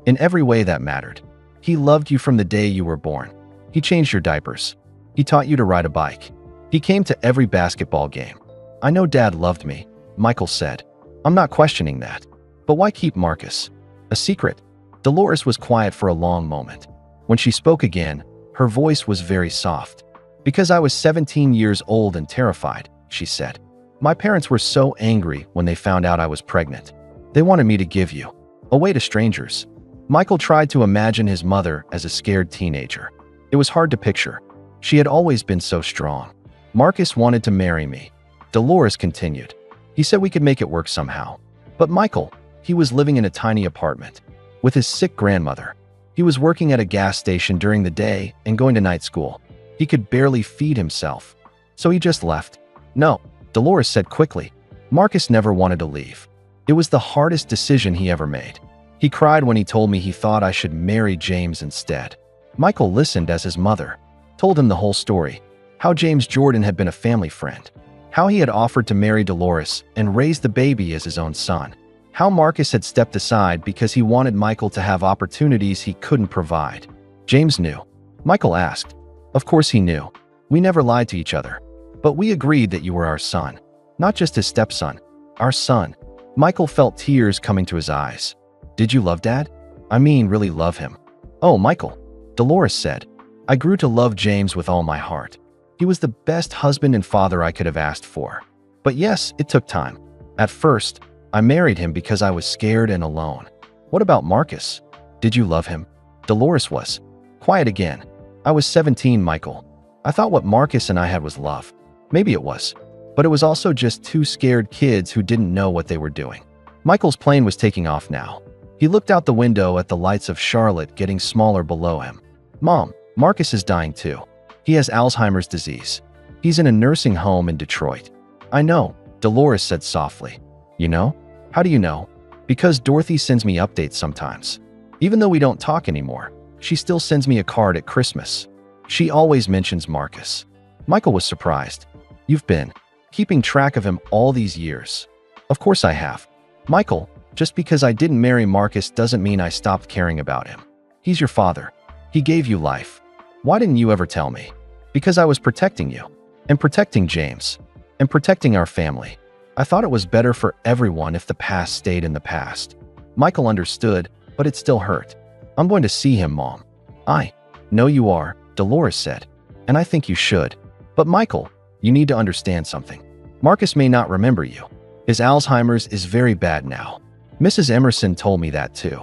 "In every way that mattered. He loved you from the day you were born. He changed your diapers. He taught you to ride a bike. He came to every basketball game." "I know Dad loved me," Michael said. "I'm not questioning that. But why keep Marcus a secret?" Dolores was quiet for a long moment. When she spoke again, her voice was very soft. "Because I was 17 years old and terrified," she said. "My parents were so angry when they found out I was pregnant. They wanted me to give you away to strangers." Michael tried to imagine his mother as a scared teenager. It was hard to picture. She had always been so strong. "Marcus wanted to marry me," Dolores continued. "He said we could make it work somehow. But Michael, he was living in a tiny apartment with his sick grandmother. He was working at a gas station during the day and going to night school. He could barely feed himself. So he just left." "No," Dolores said quickly. "Marcus never wanted to leave. It was the hardest decision he ever made. He cried when he told me he thought I should marry James instead." Michael listened as his mother told him the whole story. How James Jordan had been a family friend. How he had offered to marry Dolores and raise the baby as his own son. How Marcus had stepped aside because he wanted Michael to have opportunities he couldn't provide. "James knew?" Michael asked. "Of course he knew. We never lied to each other. But we agreed that you were our son. Not just his stepson. Our son." Michael felt tears coming to his eyes. "Did you love Dad? I mean, really love him?" "Oh, Michael," Dolores said. "I grew to love James with all my heart. He was the best husband and father I could have asked for. But yes, it took time. At first, I married him because I was scared and alone." "What about Marcus? Did you love him?" Dolores was quiet again. "I was 17, Michael. I thought what Marcus and I had was love. Maybe it was. But it was also just 2 scared kids who didn't know what they were doing." Michael's plane was taking off now. He looked out the window at the lights of Charlotte getting smaller below him. "Mom, Marcus is dying too. He has Alzheimer's disease. He's in a nursing home in Detroit." "I know," Dolores said softly. "You know? How do you know?" "Because Dorothy sends me updates sometimes. Even though we don't talk anymore, she still sends me a card at Christmas. She always mentions Marcus." Michael was surprised. "You've been keeping track of him all these years." "Of course I have. Michael, just because I didn't marry Marcus doesn't mean I stopped caring about him. He's your father. He gave you life. Why didn't you ever tell me?" "Because I was protecting you. And protecting James. And protecting our family. I thought it was better for everyone if the past stayed in the past." Michael understood, but it still hurt. "I'm going to see him, Mom." "I know you are," Dolores said. And I think you should. But Michael, you need to understand something. Marcus may not remember you. His Alzheimer's is very bad now. Mrs. Emerson told me that too.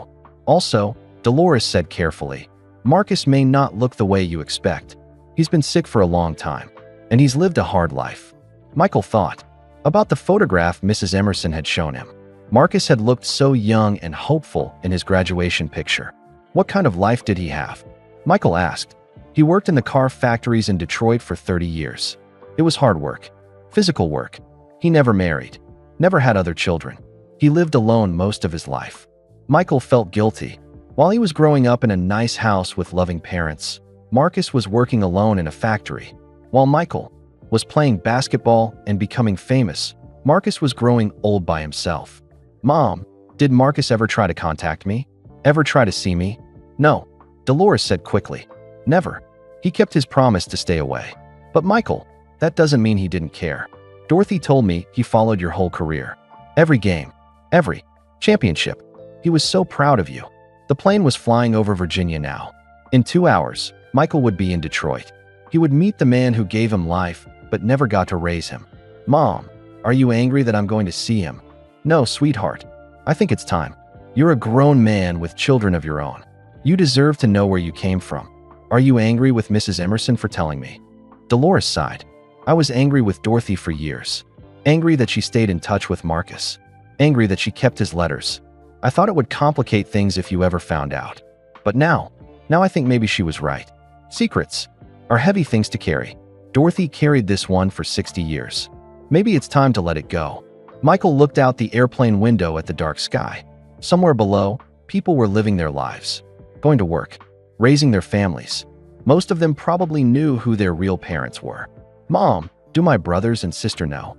Also, Dolores said carefully, Marcus may not look the way you expect. He's been sick for a long time, and he's lived a hard life. Michael thought about the photograph Mrs. Emerson had shown him. Marcus had looked so young and hopeful in his graduation picture. What kind of life did he have? Michael asked. He worked in the car factories in Detroit for 30 years. It was hard work, physical work. He never married, never had other children. He lived alone most of his life. Michael felt guilty. While he was growing up in a nice house with loving parents, Marcus was working alone in a factory. While Michael was playing basketball and becoming famous, Marcus was growing old by himself. Mom, did Marcus ever try to contact me? Ever try to see me? No, Dolores said quickly. Never. He kept his promise to stay away. But Michael, that doesn't mean he didn't care. Dorothy told me he followed your whole career. Every game, every championship. He was so proud of you. The plane was flying over Virginia now. In 2 hours, Michael would be in Detroit. He would meet the man who gave him life but never got to raise him. Mom, are you angry that I'm going to see him? No, sweetheart. I think it's time. You're a grown man with children of your own. You deserve to know where you came from. Are you angry with Mrs. Emerson for telling me? Dolores sighed. I was angry with Dorothy for years. Angry that she stayed in touch with Marcus. Angry that she kept his letters. I thought it would complicate things if you ever found out. But now I think maybe she was right. Secrets are heavy things to carry. Dorothy carried this one for 60 years. Maybe it's time to let it go. Michael looked out the airplane window at the dark sky. Somewhere below, people were living their lives, going to work, raising their families. Most of them probably knew who their real parents were. Mom, do my brothers and sister know?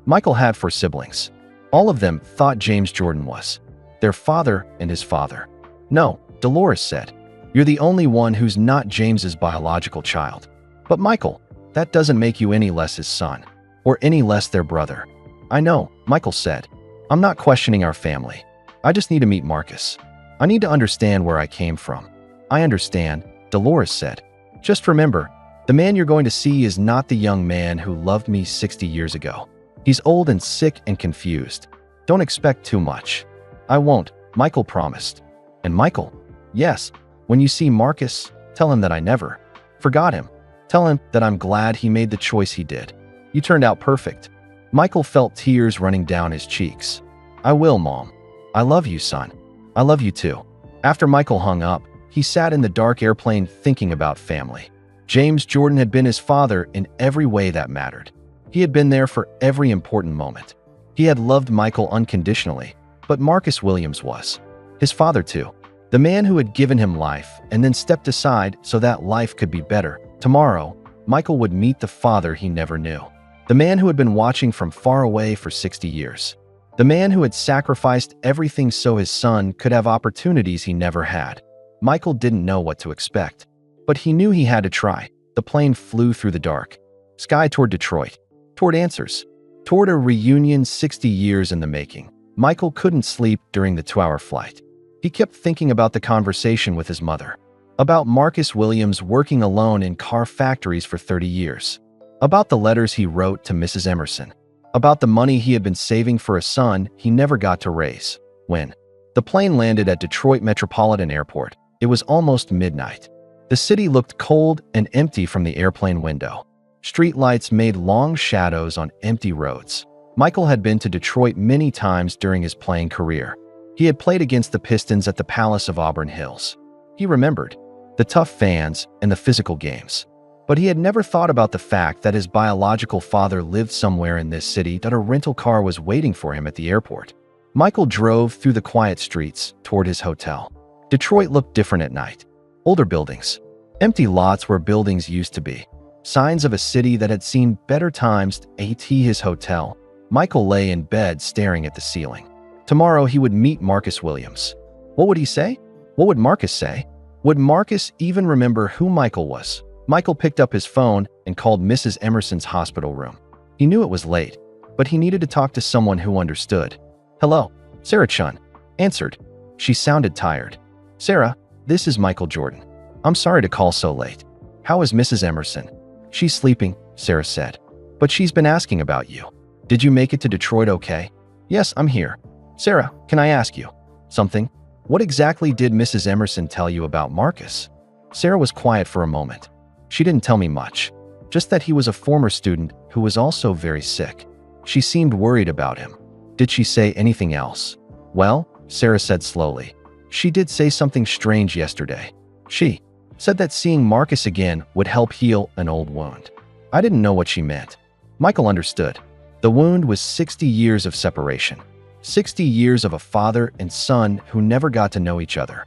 Michael had 4 siblings. All of them thought James Jordan was their father and his father. No, Dolores said. You're the only one who's not James's biological child. But Michael, that doesn't make you any less his son, or any less their brother. I know, Michael said. I'm not questioning our family. I just need to meet Marcus. I need to understand where I came from. I understand, Dolores said. Just remember, the man you're going to see is not the young man who loved me 60 years ago. He's old and sick and confused. Don't expect too much. I won't, Michael promised. And Michael, yes, when you see Marcus, tell him that I never forgot him. Tell him that I'm glad he made the choice he did. You turned out perfect. Michael felt tears running down his cheeks. I will, Mom. I love you, son. I love you too. After Michael hung up, he sat in the dark airplane thinking about family. James Jordan had been his father in every way that mattered. He had been there for every important moment. He had loved Michael unconditionally, but Marcus Williams was his father too. The man who had given him life and then stepped aside so that life could be better. Tomorrow, Michael would meet the father he never knew. The man who had been watching from far away for 60 years. The man who had sacrificed everything so his son could have opportunities he never had. Michael didn't know what to expect, but he knew he had to try. The plane flew through the dark sky toward Detroit, toward answers, toward a reunion 60 years in the making. Michael couldn't sleep during the 2-hour flight. He kept thinking about the conversation with his mother, about Marcus Williams working alone in car factories for 30 years, about the letters he wrote to Mrs. Emerson, about the money he had been saving for a son he never got to raise. When the plane landed at Detroit Metropolitan Airport, it was almost midnight. The city looked cold and empty from the airplane window. Street lights made long shadows on empty roads. Michael had been to Detroit many times during his playing career. He had played against the Pistons at the Palace of Auburn Hills. He remembered the tough fans and the physical games. But he had never thought about the fact that his biological father lived somewhere in this city, that a rental car was waiting for him at the airport. Michael drove through the quiet streets toward his hotel. Detroit looked different at night. Older buildings, empty lots where buildings used to be. Signs of a city that had seen better times. At his hotel, Michael lay in bed staring at the ceiling. Tomorrow he would meet Marcus Williams. What would he say? What would Marcus say? Would Marcus even remember who Michael was? Michael picked up his phone and called Mrs. Emerson's hospital room. He knew it was late, but he needed to talk to someone who understood. Hello, Sarah Chun answered. She sounded tired. Sarah, this is Michael Jordan. I'm sorry to call so late. How is Mrs. Emerson? She's sleeping, Sarah said. But she's been asking about you. Did you make it to Detroit okay? Yes, I'm here. Sarah, can I ask you something? What exactly did Mrs. Emerson tell you about Marcus? Sarah was quiet for a moment. She didn't tell me much, just that he was a former student who was also very sick. She seemed worried about him. Did she say anything else? Well, Sarah said slowly, she did say something strange yesterday. She said that seeing Marcus again would help heal an old wound. I didn't know what she meant. Michael understood. The wound was 60 years of separation. 60 years of a father and son who never got to know each other.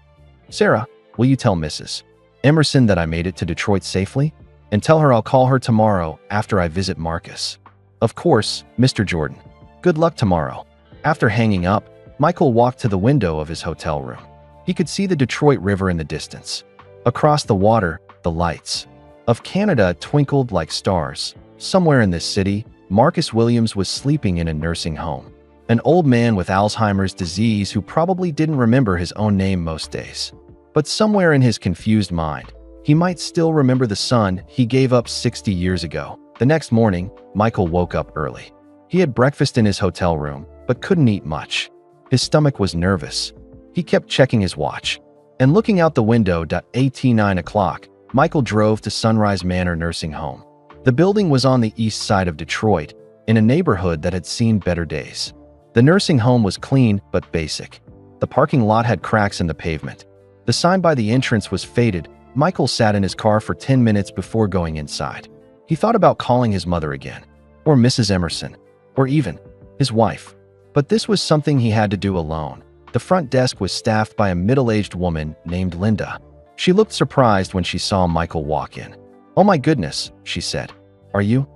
Sarah, will you tell Mrs. Emerson that I made it to Detroit safely? And tell her I'll call her tomorrow after I visit Marcus. Of course, Mr. Jordan. Good luck tomorrow. After hanging up, Michael walked to the window of his hotel room. He could see the Detroit River in the distance. Across the water, the lights of Canada twinkled like stars. Somewhere in this city, Marcus Williams was sleeping in a nursing home. An old man with Alzheimer's disease who probably didn't remember his own name most days. But somewhere in his confused mind, he might still remember the son he gave up 60 years ago. The next morning, Michael woke up early. He had breakfast in his hotel room, but couldn't eat much. His stomach was nervous. He kept checking his watch. And looking out the window at 9 o'clock, Michael drove to Sunrise Manor Nursing Home. The building was on the east side of Detroit, in a neighborhood that had seen better days. The nursing home was clean but basic. The parking lot had cracks in the pavement. The sign by the entrance was faded. Michael sat in his car for 10 minutes before going inside. He thought about calling his mother again, or Mrs. Emerson, or even his wife. But this was something he had to do alone. The front desk was staffed by a middle-aged woman named Linda. She looked surprised when she saw Michael walk in. "Oh my goodness," she said. "Are you?"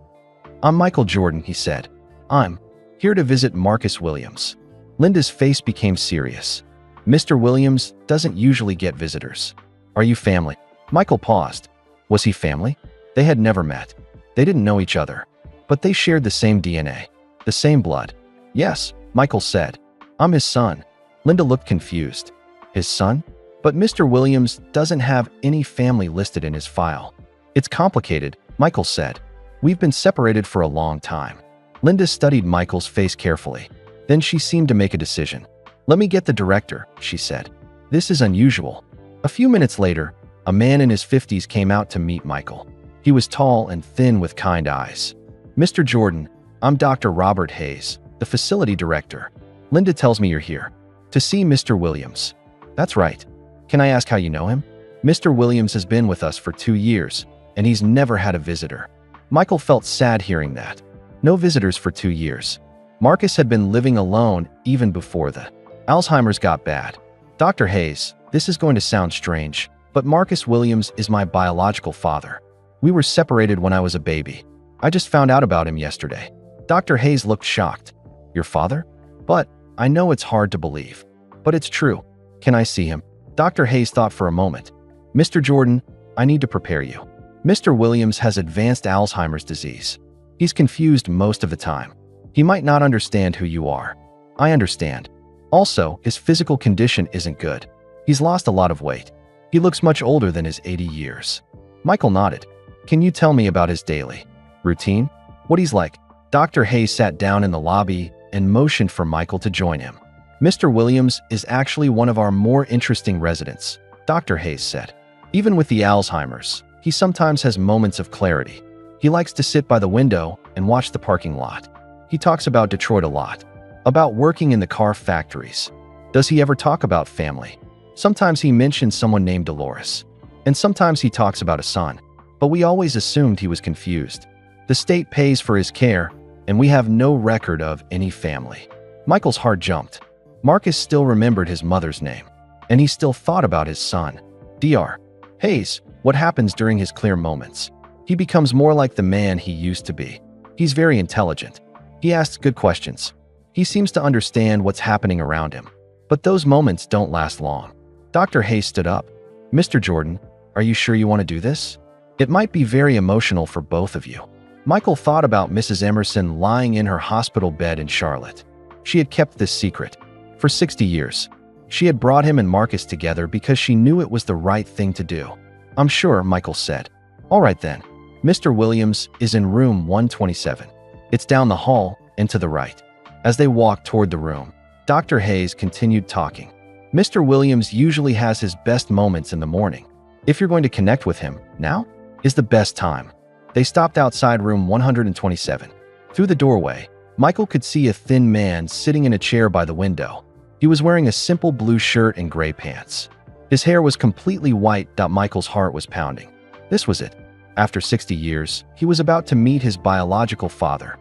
"I'm Michael Jordan," he said. "I'm here to visit Marcus Williams." Linda's face became serious. "Mr. Williams doesn't usually get visitors. Are you family?" Michael paused. Was he family? They had never met. They didn't know each other. But they shared the same DNA, the same blood. "Yes," Michael said. "I'm his son." Linda looked confused. "His son? But Mr. Williams doesn't have any family listed in his file." "It's complicated," Michael said. "We've been separated for a long time." Linda studied Michael's face carefully. Then she seemed to make a decision. "Let me get the director," she said. "This is unusual." A few minutes later, a man in his 50s came out to meet Michael. He was tall and thin with kind eyes. "Mr. Jordan, I'm Dr. Robert Hayes, the facility director. Linda tells me you're here to see Mr. Williams." "That's right. Can I ask how you know him?" "Mr. Williams has been with us for 2 years, and he's never had a visitor." Michael felt sad hearing that. No visitors for 2 years. Marcus had been living alone even before the Alzheimer's got bad. "Dr. Hayes, this is going to sound strange, but Marcus Williams is my biological father. We were separated when I was a baby. I just found out about him yesterday." Dr. Hayes looked shocked. "Your father? But I know it's hard to believe. But it's true. Can I see him?" Dr. Hayes thought for a moment. "Mr. Jordan, I need to prepare you. Mr. Williams has advanced Alzheimer's disease. He's confused most of the time. He might not understand who you are." "I understand. Also, his physical condition isn't good. He's lost a lot of weight. He looks much older than his 80 years. Michael nodded. "Can you tell me about his daily routine? What he's like?" Dr. Hayes sat down in the lobby and motioned for Michael to join him. "Mr. Williams is actually one of our more interesting residents," Dr. Hayes said. "Even with the Alzheimer's, he sometimes has moments of clarity. He likes to sit by the window and watch the parking lot. He talks about Detroit a lot, about working in the car factories. Does he ever talk about family? Sometimes he mentions someone named Dolores, and sometimes he talks about a son. But we always assumed he was confused. The state pays for his care, and we have no record of any family." Michael's heart jumped. Marcus still remembered his mother's name, and he still thought about his son. Dr. Hayes, what happens during his clear moments? He becomes more like the man he used to be. He's very intelligent. He asks good questions. He seems to understand what's happening around him. But those moments don't last long. Dr. Hayes stood up. "Mr. Jordan, are you sure you want to do this? It might be very emotional for both of you." Michael thought about Mrs. Emerson lying in her hospital bed in Charlotte. She had kept this secret for 60 years. She had brought him and Marcus together because she knew it was the right thing to do. "I'm sure," Michael said. All right then. Mr. Williams is in room 127. It's down the hall and to the right. As they walked toward the room, Dr. Hayes continued talking. Mr. Williams usually has his best moments in the morning. If you're going to connect with him, now is the best time. They stopped outside room 127. Through the doorway, Michael could see a thin man sitting in a chair by the window. He was wearing a simple blue shirt and gray pants. His hair was completely white. Michael's heart was pounding. This was it. After 60 years, he was about to meet his biological father.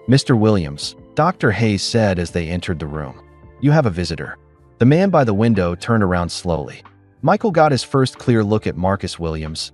Mr. Williams, Dr. Hayes said as they entered the room. You have a visitor. The man by the window turned around slowly. Michael got his first clear look at Marcus Williams.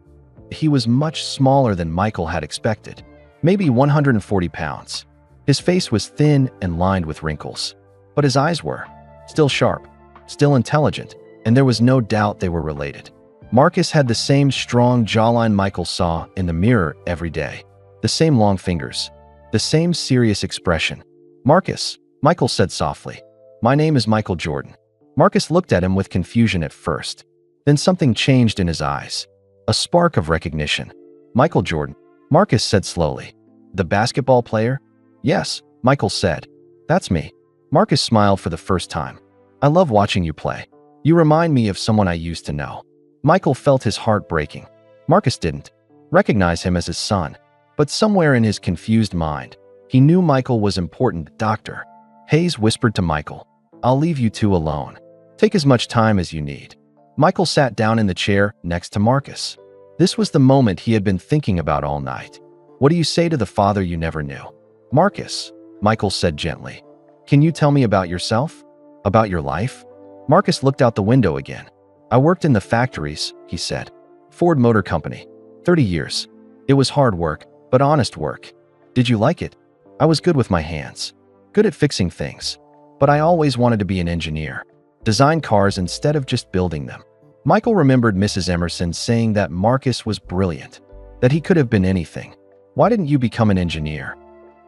He was much smaller than Michael had expected, maybe 140 pounds. His face was thin and lined with wrinkles, but his eyes were still sharp, still intelligent, and there was no doubt they were related. Marcus had the same strong jawline Michael saw in the mirror every day, the same long fingers, the same serious expression. Marcus, Michael said softly. My name is Michael Jordan. Marcus looked at him with confusion at first. Then something changed in his eyes. A spark of recognition. Michael Jordan, Marcus said slowly. The basketball player? Yes, Michael said. That's me. Marcus smiled for the first time. I love watching you play. You remind me of someone I used to know. Michael felt his heart breaking. Marcus didn't recognize him as his son, but somewhere in his confused mind, he knew Michael was important. Dr. Hayes whispered to Michael, I'll leave you two alone. Take as much time as you need. Michael sat down in the chair next to Marcus. This was the moment he had been thinking about all night. What do you say to the father you never knew? Marcus, Michael said gently. Can you tell me about yourself? About your life? Marcus looked out the window again. I worked in the factories, he said. Ford Motor Company. 30 years. It was hard work, but honest work. Did you like it? I was good with my hands. Good at fixing things. But I always wanted to be an engineer. Design cars instead of just building them. Michael remembered Mrs. Emerson saying that Marcus was brilliant, that he could have been anything. Why didn't you become an engineer?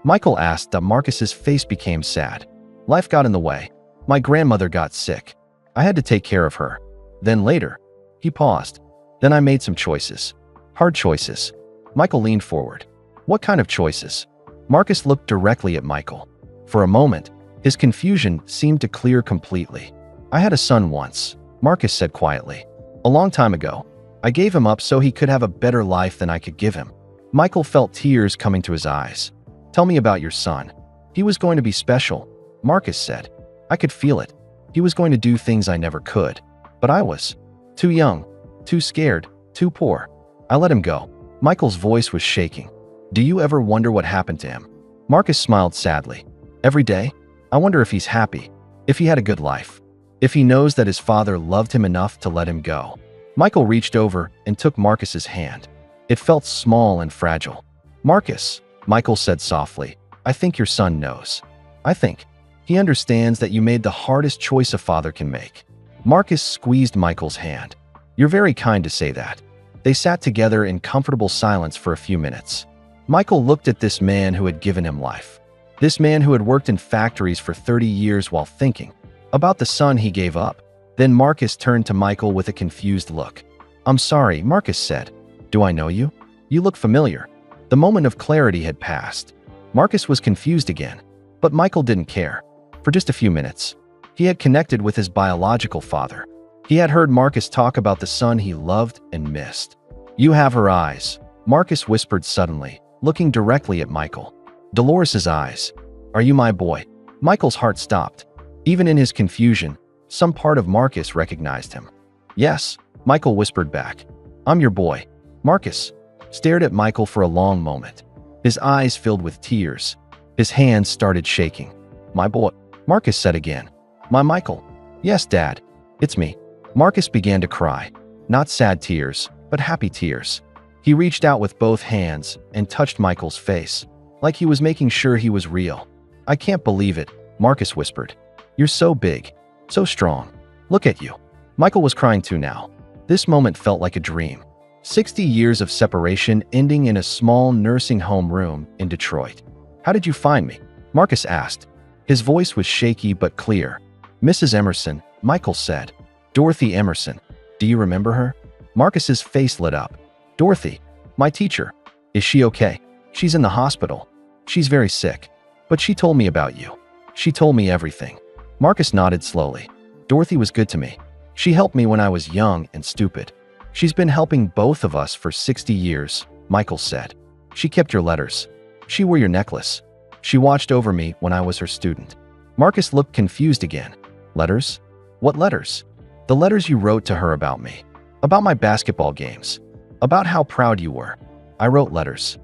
Michael asked. That Marcus's face became sad. Life got in the way. My grandmother got sick. I had to take care of her. Then later, he paused. Then I made some choices. Hard choices. Michael leaned forward. What kind of choices? Marcus looked directly at Michael. For a moment, his confusion seemed to clear completely. I had a son once, Marcus said quietly. A long time ago. I gave him up so he could have a better life than I could give him. Michael felt tears coming to his eyes. Tell me about your son. He was going to be special, Marcus said. I could feel it. He was going to do things I never could. But I was too young, too scared, too poor. I let him go. Michael's voice was shaking. Do you ever wonder what happened to him? Marcus smiled sadly. Every day, I wonder if he's happy, if he had a good life, if he knows that his father loved him enough to let him go. Michael reached over and took Marcus's hand. It felt small and fragile. Marcus, Michael said softly, I think your son knows. I think he understands that you made the hardest choice a father can make. Marcus squeezed Michael's hand. You're very kind to say that. They sat together in comfortable silence for a few minutes. Michael looked at this man who had given him life. This man who had worked in factories for 30 years while thinking about the son he gave up. Then Marcus turned to Michael with a confused look. I'm sorry, Marcus said. Do I know you? You look familiar. The moment of clarity had passed. Marcus was confused again, but Michael didn't care. For just a few minutes, he had connected with his biological father. He had heard Marcus talk about the son he loved and missed. You have her eyes, Marcus whispered suddenly, looking directly at Michael. Dolores's eyes. Are you my boy? Michael's heart stopped. Even in his confusion, some part of Marcus recognized him. Yes, Michael whispered back. I'm your boy. Marcus stared at Michael for a long moment. His eyes filled with tears. His hands started shaking. My boy, Marcus said again. My Michael. Yes, Dad. It's me. Marcus began to cry. Not sad tears, but happy tears. He reached out with both hands and touched Michael's face, like he was making sure he was real. I can't believe it, Marcus whispered. You're so big, so strong. Look at you. Michael was crying too now. This moment felt like a dream. 60 years of separation ending in a small nursing home room in Detroit. How did you find me? Marcus asked. His voice was shaky but clear. Mrs. Emerson, Michael said. Dorothy Emerson. Do you remember her? Marcus's face lit up. Dorothy. My teacher. Is she okay? She's in the hospital. She's very sick. But she told me about you. She told me everything. Marcus nodded slowly. Dorothy was good to me. She helped me when I was young and stupid. She's been helping both of us for 60 years, Michael said. She kept your letters. She wore your necklace. She watched over me when I was her student. Marcus looked confused again. Letters? What letters? The letters you wrote to her about me. About my basketball games. About how proud you were. I wrote letters.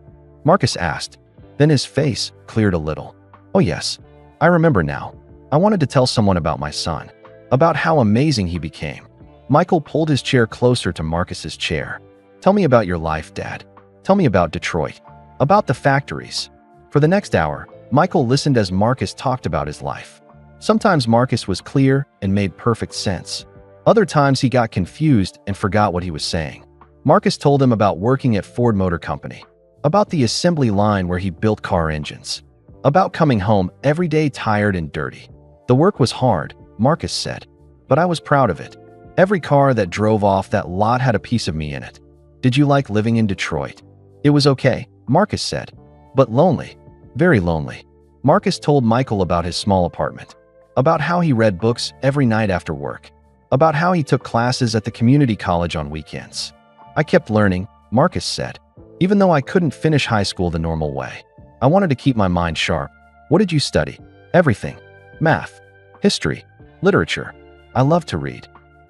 Marcus asked. Then his face cleared a little. Oh yes, I remember now. I wanted to tell someone about my son. About how amazing he became. Michael pulled his chair closer to Marcus's chair. Tell me about your life, Dad. Tell me about Detroit. About the factories. For the next hour, Michael listened as Marcus talked about his life. Sometimes Marcus was clear and made perfect sense. Other times he got confused and forgot what he was saying. Marcus told him about working at Ford Motor Company. About the assembly line where he built car engines. About coming home every day tired and dirty. The work was hard, Marcus said, but I was proud of it. Every car that drove off that lot had a piece of me in it. Did you like living in Detroit? It was okay, Marcus said, but lonely, very lonely. Marcus told Michael about his small apartment, about how he read books every night after work, about how he took classes at the community college on weekends. I kept learning, Marcus said, even though I couldn't finish high school the normal way. I wanted to keep my mind sharp. What did you study? Everything. Math, history, literature. I loved to read.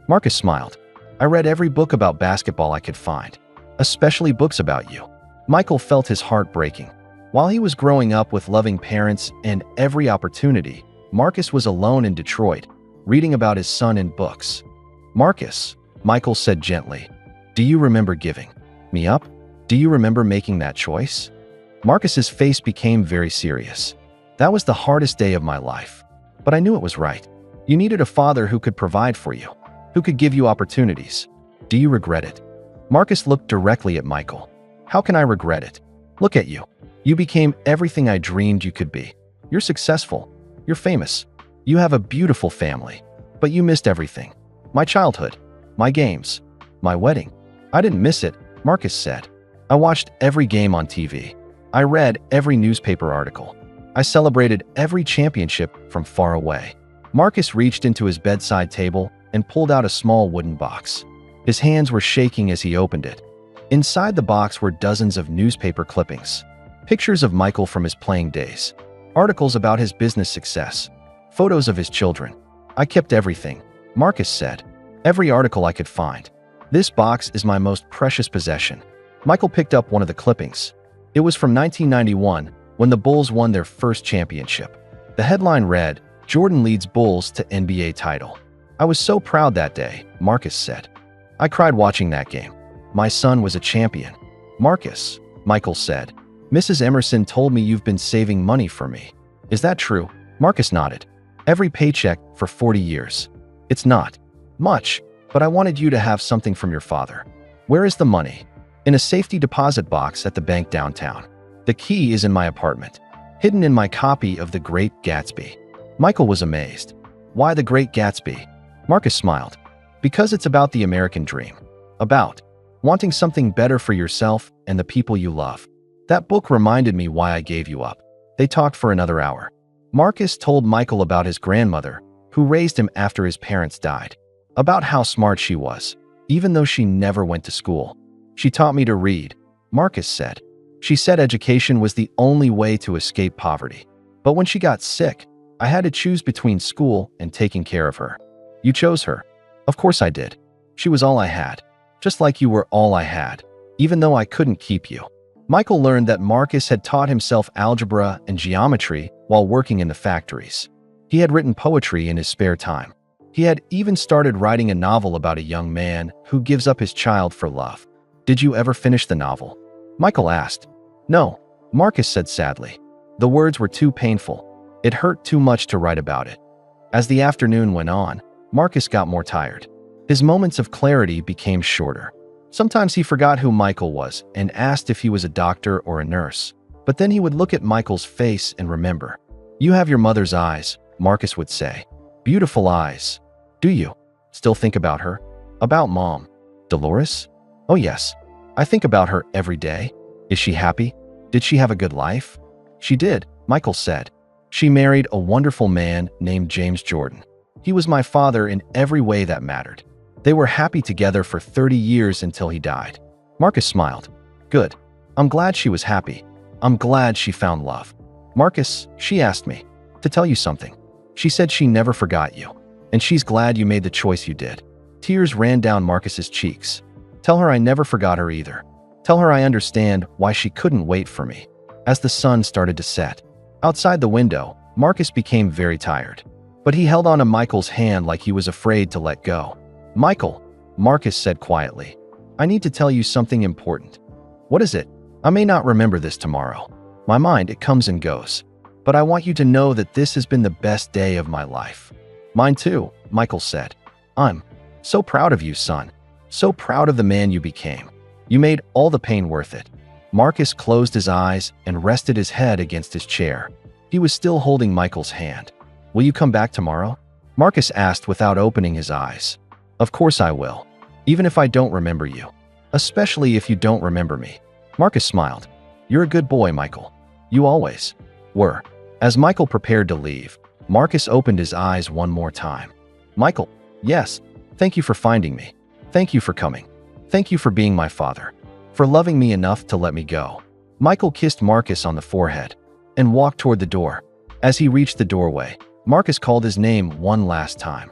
Marcus smiled. I read every book about basketball I could find, especially books about you. Michael felt his heart breaking. While he was growing up with loving parents and every opportunity, Marcus was alone in Detroit, reading about his son in books. Marcus, Michael said gently, do you remember giving me up? Do you remember making that choice? Marcus's face became very serious. That was the hardest day of my life, but I knew it was right. You needed a father who could provide for you, who could give you opportunities. Do you regret it? Marcus looked directly at Michael. How can I regret it? Look at you. You became everything I dreamed you could be. You're successful. You're famous. You have a beautiful family. But you missed everything. My childhood. My games. My wedding. I didn't miss it, Marcus said. I watched every game on TV. I read every newspaper article. I celebrated every championship from far away. Marcus reached into his bedside table and pulled out a small wooden box. His hands were shaking as he opened it. Inside the box were dozens of newspaper clippings, pictures of Michael from his playing days, articles about his business success, photos of his children. I kept everything, Marcus said, every article I could find. This box is my most precious possession. Michael picked up one of the clippings. It was from 1991, when the Bulls won their first championship. The headline read, Jordan leads Bulls to NBA title. I was so proud that day, Marcus said. I cried watching that game. My son was a champion. Marcus, Michael said, Mrs. Emerson told me you've been saving money for me. Is that true? Marcus nodded. Every paycheck for 40 years. It's not much, but I wanted you to have something from your father. Where is the money? In a safety deposit box at the bank downtown. The key is in my apartment, hidden in my copy of The Great Gatsby. Michael was amazed. Why The Great Gatsby? Marcus smiled. Because it's about the American dream. About wanting something better for yourself and the people you love. That book reminded me why I gave you up. They talked for another hour. Marcus told Michael about his grandmother, who raised him after his parents died. About how smart she was, even though she never went to school. She taught me to read, Marcus said. She said education was the only way to escape poverty. But when she got sick, I had to choose between school and taking care of her. You chose her. Of course I did. She was all I had. Just like you were all I had, even though I couldn't keep you. Michael learned that Marcus had taught himself algebra and geometry while working in the factories. He had written poetry in his spare time. He had even started writing a novel about a young man who gives up his child for love. Did you ever finish the novel? Michael asked. No, Marcus said sadly. The words were too painful. It hurt too much to write about it. As the afternoon went on, Marcus got more tired. His moments of clarity became shorter. Sometimes he forgot who Michael was and asked if he was a doctor or a nurse. But then he would look at Michael's face and remember. You have your mother's eyes, Marcus would say. Beautiful eyes. Do you still think about her? About Mom? Dolores? Oh yes. I think about her every day. Is she happy? Did she have a good life? She did, Michael said. She married a wonderful man named James Jordan. He was my father in every way that mattered. They were happy together for 30 years until he died. Marcus smiled. Good. I'm glad she was happy. I'm glad she found love. Marcus, she asked me to tell you something. She said she never forgot you, and she's glad you made the choice you did. Tears ran down Marcus's cheeks. Tell her I never forgot her either. Tell her I understand why she couldn't wait for me. As the sun started to set, outside the window, Marcus became very tired. But he held on to Michael's hand like he was afraid to let go. Michael, Marcus said quietly, I need to tell you something important. What is it? I may not remember this tomorrow. My mind, it comes and goes. But I want you to know that this has been the best day of my life. Mine too, Michael said. I'm so proud of you, son. So proud of the man you became. You made all the pain worth it. Marcus closed his eyes and rested his head against his chair. He was still holding Michael's hand. Will you come back tomorrow? Marcus asked without opening his eyes. Of course I will, even if I don't remember you. Especially if you don't remember me. Marcus smiled. You're a good boy, Michael. You always were. As Michael prepared to leave, Marcus opened his eyes one more time. Michael, yes, thank you for finding me. Thank you for coming. Thank you for being my father. For loving me enough to let me go. Michael kissed Marcus on the forehead and walked toward the door. As he reached the doorway, Marcus called his name one last time.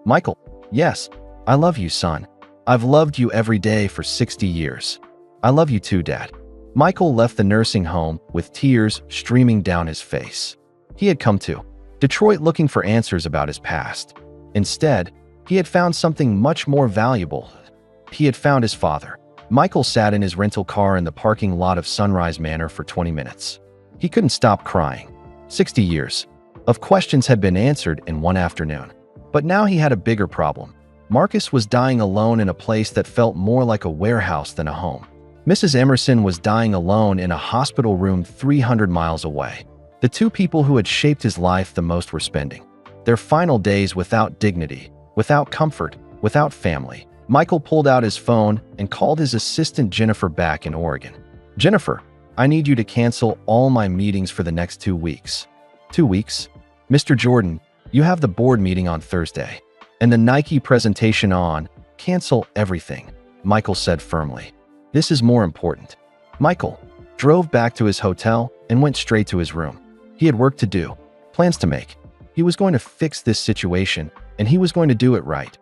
Michael, yes, I love you, son. I've loved you every day for 60 years. I love you too, Dad. Michael left the nursing home with tears streaming down his face. He had come to Detroit looking for answers about his past. Instead, he had found something much more valuable. He had found his father. Michael sat in his rental car in the parking lot of Sunrise Manor for 20 minutes. He couldn't stop crying. 60 years of questions had been answered in one afternoon. But now he had a bigger problem. Marcus was dying alone in a place that felt more like a warehouse than a home. Mrs. Emerson was dying alone in a hospital room 300 miles away. The two people who had shaped his life the most were spending their final days without dignity, without comfort, without family. Michael pulled out his phone and called his assistant Jennifer back in Oregon. Jennifer, I need you to cancel all my meetings for the next 2 weeks. 2 weeks? Mr. Jordan, you have the board meeting on Thursday and the Nike presentation on. Cancel everything, Michael said firmly. This is more important. Michael drove back to his hotel and went straight to his room. He had work to do, plans to make. He was going to fix this situation, and he was going to do it right.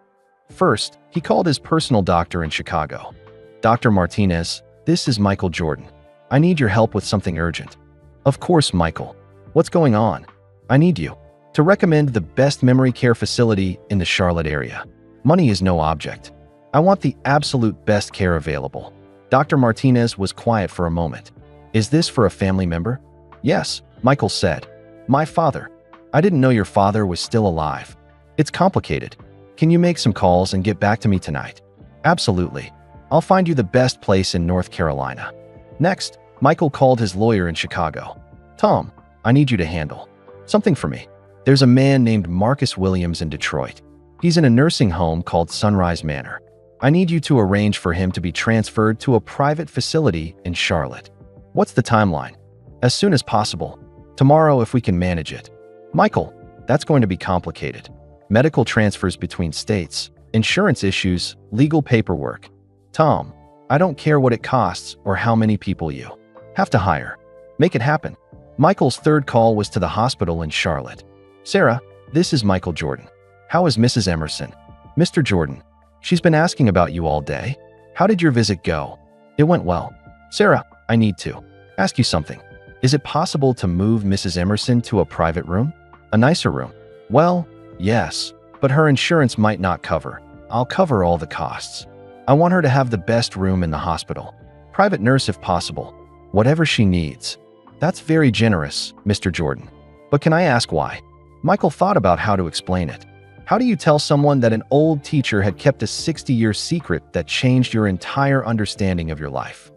First, he called his personal doctor in Chicago. Dr. Martinez, this is Michael Jordan. I need your help with something urgent. Of course, Michael. What's going on? I need you to recommend the best memory care facility in the Charlotte area. Money is no object. I want the absolute best care available. Dr. Martinez was quiet for a moment. Is this for a family member? Yes, Michael said. My father. I didn't know your father was still alive. It's complicated. Can you make some calls and get back to me tonight? Absolutely. I'll find you the best place in North Carolina. Next, Michael called his lawyer in Chicago. Tom, I need you to handle something for me. There's a man named Marcus Williams in Detroit. He's in a nursing home called Sunrise Manor. I need you to arrange for him to be transferred to a private facility in Charlotte. What's the timeline? As soon as possible. Tomorrow if we can manage it. Michael, that's going to be complicated. Medical transfers between states, insurance issues, legal paperwork. Tom, I don't care what it costs or how many people you have to hire. Make it happen. Michael's third call was to the hospital in Charlotte. Sarah, this is Michael Jordan. How is Mrs. Emerson? Mr. Jordan, she's been asking about you all day. How did your visit go? It went well. Sarah, I need to ask you something. Is it possible to move Mrs. Emerson to a private room? A nicer room? Well, yes, but her insurance might not cover. I'll cover all the costs. I want her to have the best room in the hospital. Private nurse if possible. Whatever she needs. That's very generous, Mr. Jordan. But can I ask why? Michael thought about how to explain it. How do you tell someone that an old teacher had kept a 60-year secret that changed your entire understanding of your life?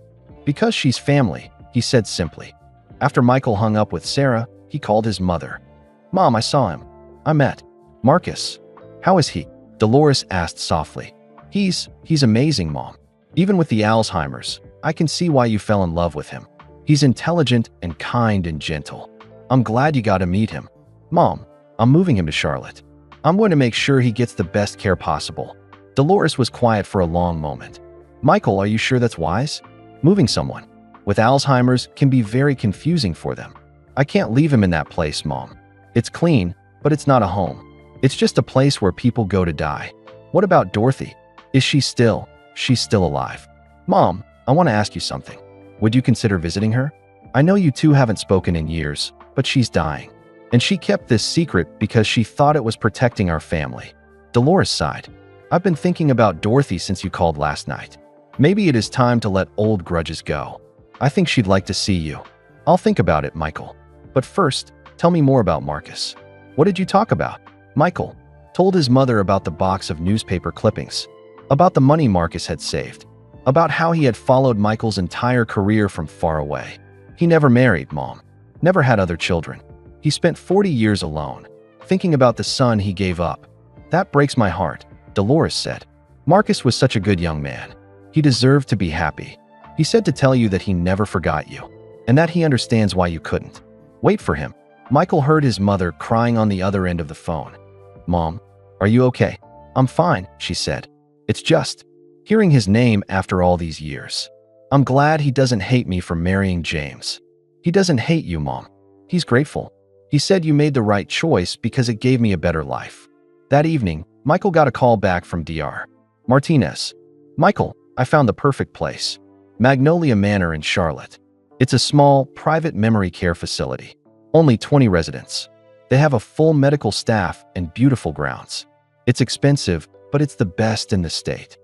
Because she's family, he said simply. After Michael hung up with Sarah, he called his mother. Mom, I saw him. I met Marcus. How is he? Dolores asked softly. He's amazing, Mom. Even with the Alzheimer's, I can see why you fell in love with him. He's intelligent and kind and gentle. I'm glad you got to meet him. Mom, I'm moving him to Charlotte. I'm going to make sure he gets the best care possible." Dolores was quiet for a long moment. "Michael, are you sure that's wise? Moving someone with Alzheimer's can be very confusing for them. I can't leave him in that place, Mom. It's clean, but it's not a home. It's just a place where people go to die." "What about Dorothy? She's still alive." "Mom, I want to ask you something. Would you consider visiting her? I know you two haven't spoken in years, but she's dying. And she kept this secret because she thought it was protecting our family." Dolores sighed. "I've been thinking about Dorothy since you called last night. Maybe it is time to let old grudges go. I think she'd like to see you." "I'll think about it, Michael. But first, tell me more about Marcus. What did you talk about?" Michael told his mother about the box of newspaper clippings, about the money Marcus had saved, about how he had followed Michael's entire career from far away. "He never married, Mom. Never had other children. He spent 40 years alone, thinking about the son he gave up. That breaks my heart," Dolores said. "Marcus was such a good young man. He deserved to be happy. He said to tell you that he never forgot you, and that he understands why you couldn't wait for him." Michael heard his mother crying on the other end of the phone. "Mom, are you okay?" "I'm fine," she said. "It's just hearing his name after all these years. I'm glad he doesn't hate me for marrying James." "He doesn't hate you, Mom. He's grateful. He said you made the right choice because it gave me a better life." That evening, Michael got a call back from Dr. Martinez. "Michael, I found the perfect place. Magnolia Manor in Charlotte. It's a small, private memory care facility. Only 20 residents. They have a full medical staff and beautiful grounds. It's expensive, but it's the best in the state.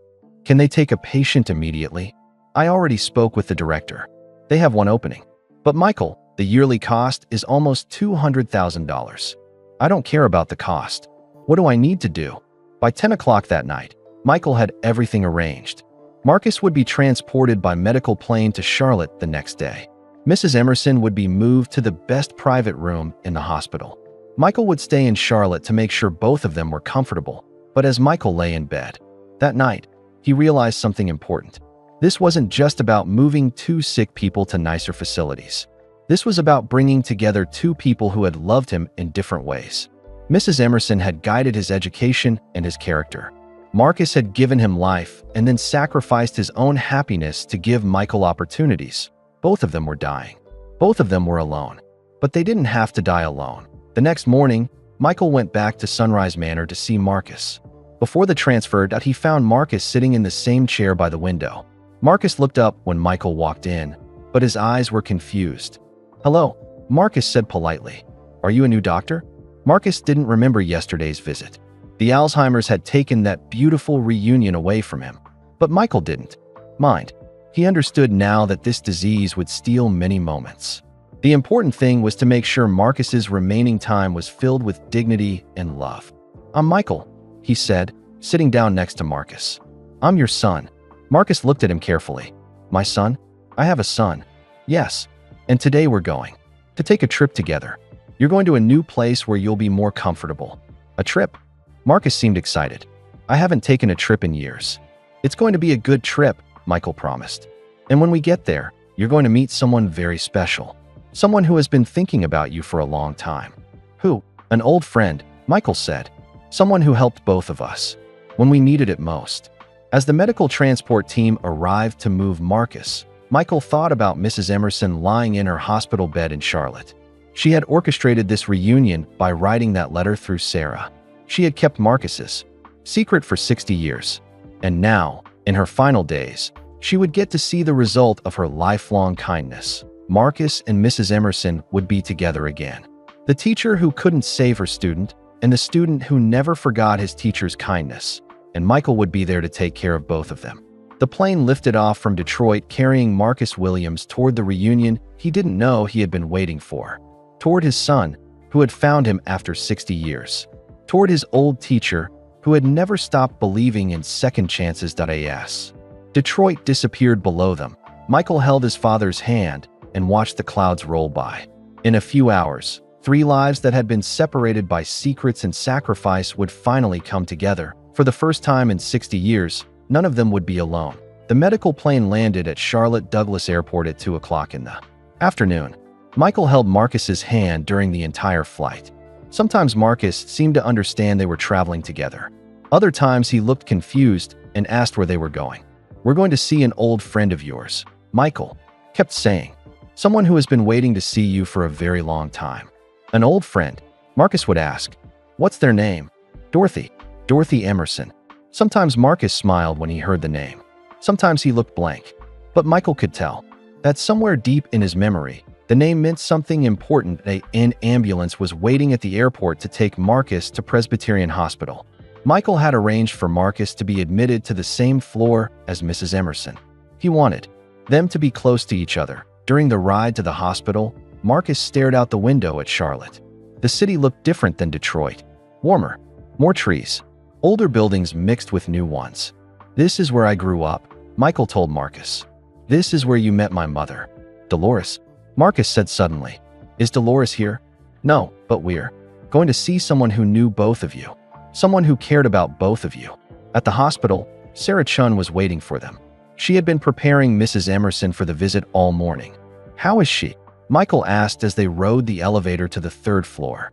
Can they take a patient immediately? I already spoke with the director. They have one opening. But Michael, the yearly cost is almost $200,000. I don't care about the cost. What do I need to do?" By 10 o'clock that night, Michael had everything arranged. Marcus would be transported by medical plane to Charlotte the next day. Mrs. Emerson would be moved to the best private room in the hospital. Michael would stay in Charlotte to make sure both of them were comfortable. But as Michael lay in bed that night, he realized something important. This wasn't just about moving two sick people to nicer facilities. This was about bringing together two people who had loved him in different ways. Mrs. Emerson had guided his education and his character. Marcus had given him life and then sacrificed his own happiness to give Michael opportunities. Both of them were dying. Both of them were alone. But they didn't have to die alone. The next morning, Michael went back to Sunrise Manor to see Marcus. Before the transfer, he found Marcus sitting in the same chair by the window. Marcus looked up when Michael walked in, but his eyes were confused. "Hello," Marcus said politely. "Are you a new doctor?" Marcus didn't remember yesterday's visit. The Alzheimer's had taken that beautiful reunion away from him. But Michael didn't mind. He understood now that this disease would steal many moments. The important thing was to make sure Marcus's remaining time was filled with dignity and love. "I'm Michael," he said, sitting down next to Marcus. "I'm your son." Marcus looked at him carefully. "My son? I have a son." "Yes. And today we're going to take a trip together. You're going to a new place where you'll be more comfortable." "A trip?" Marcus seemed excited. "I haven't taken a trip in years." "It's going to be a good trip," Michael promised. "And when we get there, you're going to meet someone very special. Someone who has been thinking about you for a long time." "Who?" "An old friend," Michael said. "Someone who helped both of us when we needed it most." As the medical transport team arrived to move Marcus, Michael thought about Mrs. Emerson lying in her hospital bed in Charlotte. She had orchestrated this reunion by writing that letter through Sarah. She had kept Marcus's secret for 60 years. And now, in her final days, she would get to see the result of her lifelong kindness. Marcus and Mrs. Emerson would be together again. The teacher who couldn't save her student, and the student who never forgot his teacher's kindness. And Michael would be there to take care of both of them. The plane lifted off from Detroit carrying Marcus Williams toward the reunion he didn't know he had been waiting for. Toward his son, who had found him after 60 years. Toward his old teacher, who had never stopped believing in second chances. As Detroit disappeared below them, Michael held his father's hand and watched the clouds roll by. In a few hours, 3 lives that had been separated by secrets and sacrifice would finally come together. For the first time in 60 years, none of them would be alone. The medical plane landed at Charlotte Douglas Airport at 2 o'clock in the afternoon. Michael held Marcus's hand during the entire flight. Sometimes Marcus seemed to understand they were traveling together. Other times he looked confused and asked where they were going. "We're going to see an old friend of yours," Michael kept saying. "Someone who has been waiting to see you for a very long time." "An old friend?" Marcus would ask. "What's their name?" "Dorothy. Dorothy Emerson." Sometimes Marcus smiled when he heard the name. Sometimes he looked blank. But Michael could tell that somewhere deep in his memory, the name meant something important. An ambulance was waiting at the airport to take Marcus to Presbyterian Hospital. Michael had arranged for Marcus to be admitted to the same floor as Mrs. Emerson. He wanted them to be close to each other. During the ride to the hospital, Marcus stared out the window at Charlotte. The city looked different than Detroit. Warmer, more trees, older buildings mixed with new ones. "This is where I grew up," Michael told Marcus. "This is where you met my mother." "Dolores?" Marcus said suddenly. "Is Dolores here?" "No, but we're going to see someone who knew both of you. Someone who cared about both of you." At the hospital, Sarah Chun was waiting for them. She had been preparing Mrs. Emerson for the visit all morning. "How is she?" Michael asked as they rode the elevator to the 3rd floor.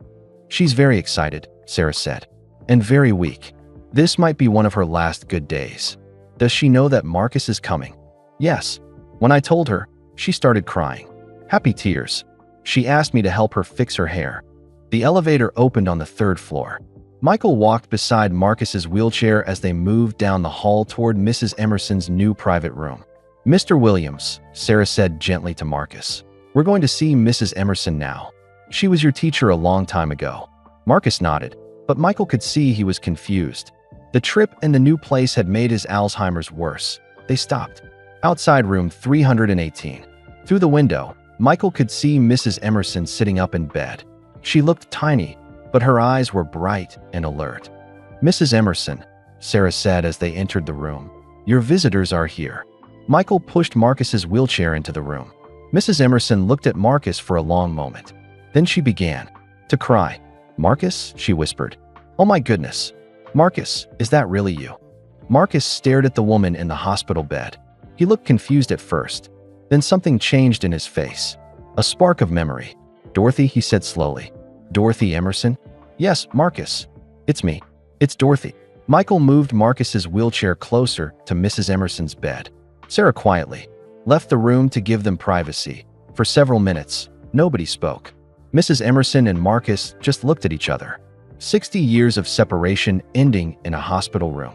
"She's very excited," Sarah said, "and very weak. This might be one of her last good days." "Does she know that Marcus is coming?" "Yes. When I told her, she started crying. Happy tears. She asked me to help her fix her hair." The elevator opened on the 3rd floor. Michael walked beside Marcus's wheelchair as they moved down the hall toward Mrs. Emerson's new private room. "Mr. Williams," Sarah said gently to Marcus, "we're going to see Mrs. Emerson now. She was your teacher a long time ago." Marcus nodded, but Michael could see he was confused. The trip and the new place had made his Alzheimer's worse. They stopped outside room 318. Through the window, Michael could see Mrs. Emerson sitting up in bed. She looked tiny, but her eyes were bright and alert. "Mrs. Emerson," Sarah said as they entered the room, "your visitors are here." Michael pushed Marcus's wheelchair into the room. Mrs. Emerson looked at Marcus for a long moment. Then she began to cry. "Marcus," she whispered. "Oh my goodness. Marcus, is that really you?" Marcus stared at the woman in the hospital bed. He looked confused at first. Then something changed in his face. A spark of memory. "Dorothy," he said slowly. "Dorothy Emerson?" "Yes, Marcus. It's me. It's Dorothy." Michael moved Marcus's wheelchair closer to Mrs. Emerson's bed. Sarah quietly left the room to give them privacy. For several minutes, nobody spoke. Mrs. Emerson and Marcus just looked at each other. 60 years of separation ending in a hospital room.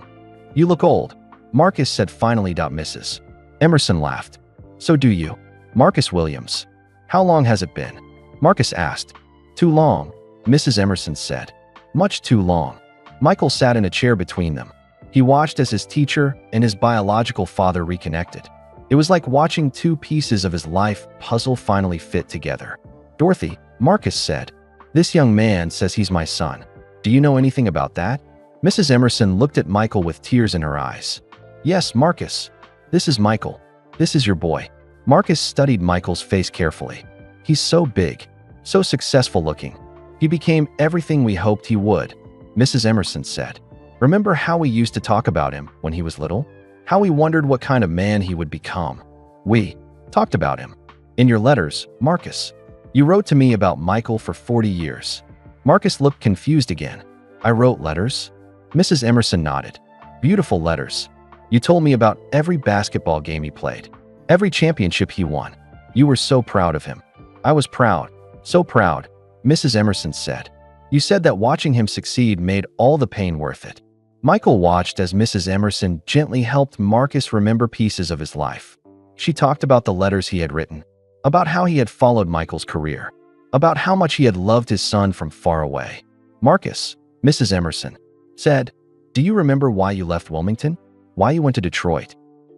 "You look old," Marcus said finally. Mrs. Emerson laughed. "So do you." Marcus Williams. "How long has it been?" Marcus asked. "Too long," Mrs. Emerson said. "Much too long." Michael sat in a chair between them. He watched as his teacher and his biological father reconnected. It was like watching two pieces of his life puzzle finally fit together. "Dorothy," Marcus said, "this young man says he's my son. Do you know anything about that?" Mrs. Emerson looked at Michael with tears in her eyes. "Yes, Marcus. This is Michael. This is your boy." Marcus studied Michael's face carefully. "He's so big, so successful looking. He became everything we hoped he would," Mrs. Emerson said. "Remember how we used to talk about him when he was little? How we wondered what kind of man he would become? We talked about him. In your letters, Marcus. You wrote to me about Michael for 40 years. Marcus looked confused again. "I wrote letters?" Mrs. Emerson nodded. "Beautiful letters. You told me about every basketball game he played, every championship he won. You were so proud of him." "I was proud, so proud," Mrs. Emerson said. "You said that watching him succeed made all the pain worth it." Michael watched as Mrs. Emerson gently helped Marcus remember pieces of his life. She talked about the letters he had written, about how he had followed Michael's career, about how much he had loved his son from far away. "Marcus," Mrs. Emerson said, "do you remember why you left Wilmington? Why you went to Detroit?"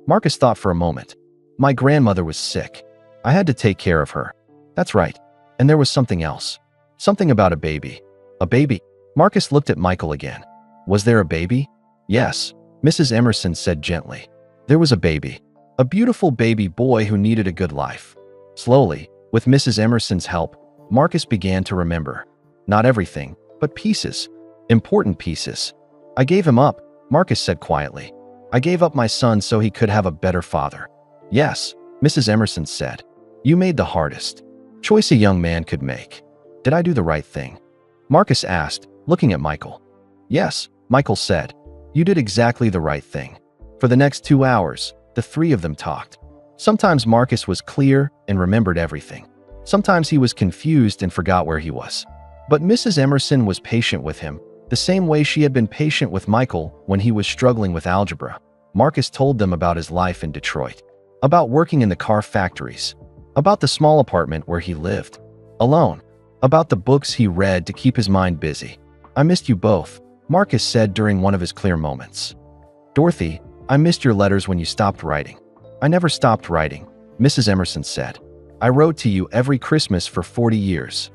Marcus thought for a moment. "My grandmother was sick. I had to take care of her." "That's right. And there was something else. Something about a baby." "A baby?" Marcus looked at Michael again. "Was there a baby?" "Yes," Mrs. Emerson said gently. "There was a baby. A beautiful baby boy who needed a good life." Slowly, with Mrs. Emerson's help, Marcus began to remember. Not everything, but pieces. Important pieces. "I gave him up," Marcus said quietly. I gave up my son so he could have a better father. Yes, Mrs. Emerson said. You made the hardest choice a young man could make. Did I do the right thing? Marcus asked, looking at Michael. Yes, Michael said. You did exactly the right thing. For the next 2 hours, the three of them talked. Sometimes Marcus was clear and remembered everything. Sometimes he was confused and forgot where he was. But Mrs. Emerson was patient with him, the same way she had been patient with Michael when he was struggling with algebra. Marcus told them about his life in Detroit, about working in the car factories, about the small apartment where he lived, alone, about the books he read to keep his mind busy. I missed you both, Marcus said during one of his clear moments. Dorothy, I missed your letters when you stopped writing. I never stopped writing, Mrs. Emerson said. I wrote to you every Christmas for 40 years.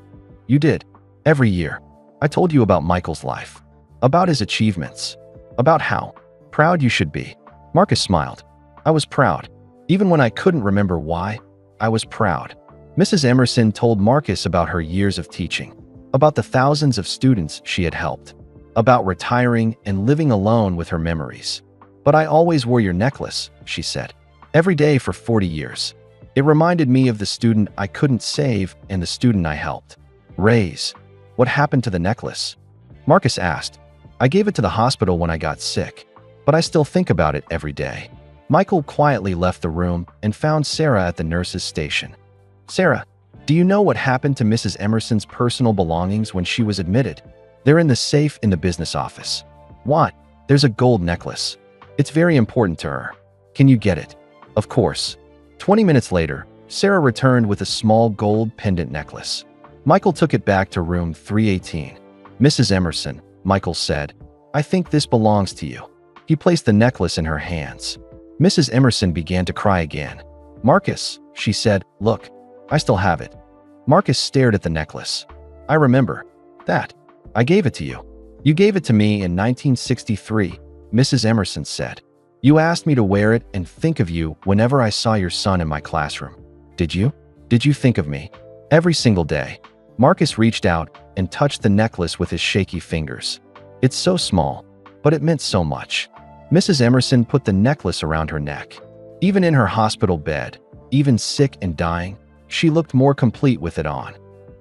You did, every year. I told you about Michael's life, about his achievements, about how proud you should be. Marcus smiled. I was proud. Even when I couldn't remember why, I was proud. Mrs. Emerson told Marcus about her years of teaching, about the thousands of students she had helped, about retiring and living alone with her memories. But I always wore your necklace, she said, every day for 40 years. It reminded me of the student I couldn't save and the student I helped raise. What happened to the necklace? Marcus asked. I gave it to the hospital when I got sick, but I still think about it every day. Michael quietly left the room and found Sarah at the nurse's station. Sarah, do you know what happened to Mrs. Emerson's personal belongings when she was admitted? They're in the safe in the business office. What? There's a gold necklace. It's very important to her. Can you get it? Of course. 20 minutes later, Sarah returned with a small gold pendant necklace. Michael took it back to room 318. Mrs. Emerson, Michael said, I think this belongs to you. He placed the necklace in her hands. Mrs. Emerson began to cry again. Marcus, she said, look, I still have it. Marcus stared at the necklace. I remember that. I gave it to you. You gave it to me in 1963, Mrs. Emerson said. You asked me to wear it and think of you whenever I saw your son in my classroom. Did you? Did you think of me? Every single day. Marcus reached out and touched the necklace with his shaky fingers. It's so small, but it meant so much. Mrs. Emerson put the necklace around her neck. Even in her hospital bed, even sick and dying, she looked more complete with it on.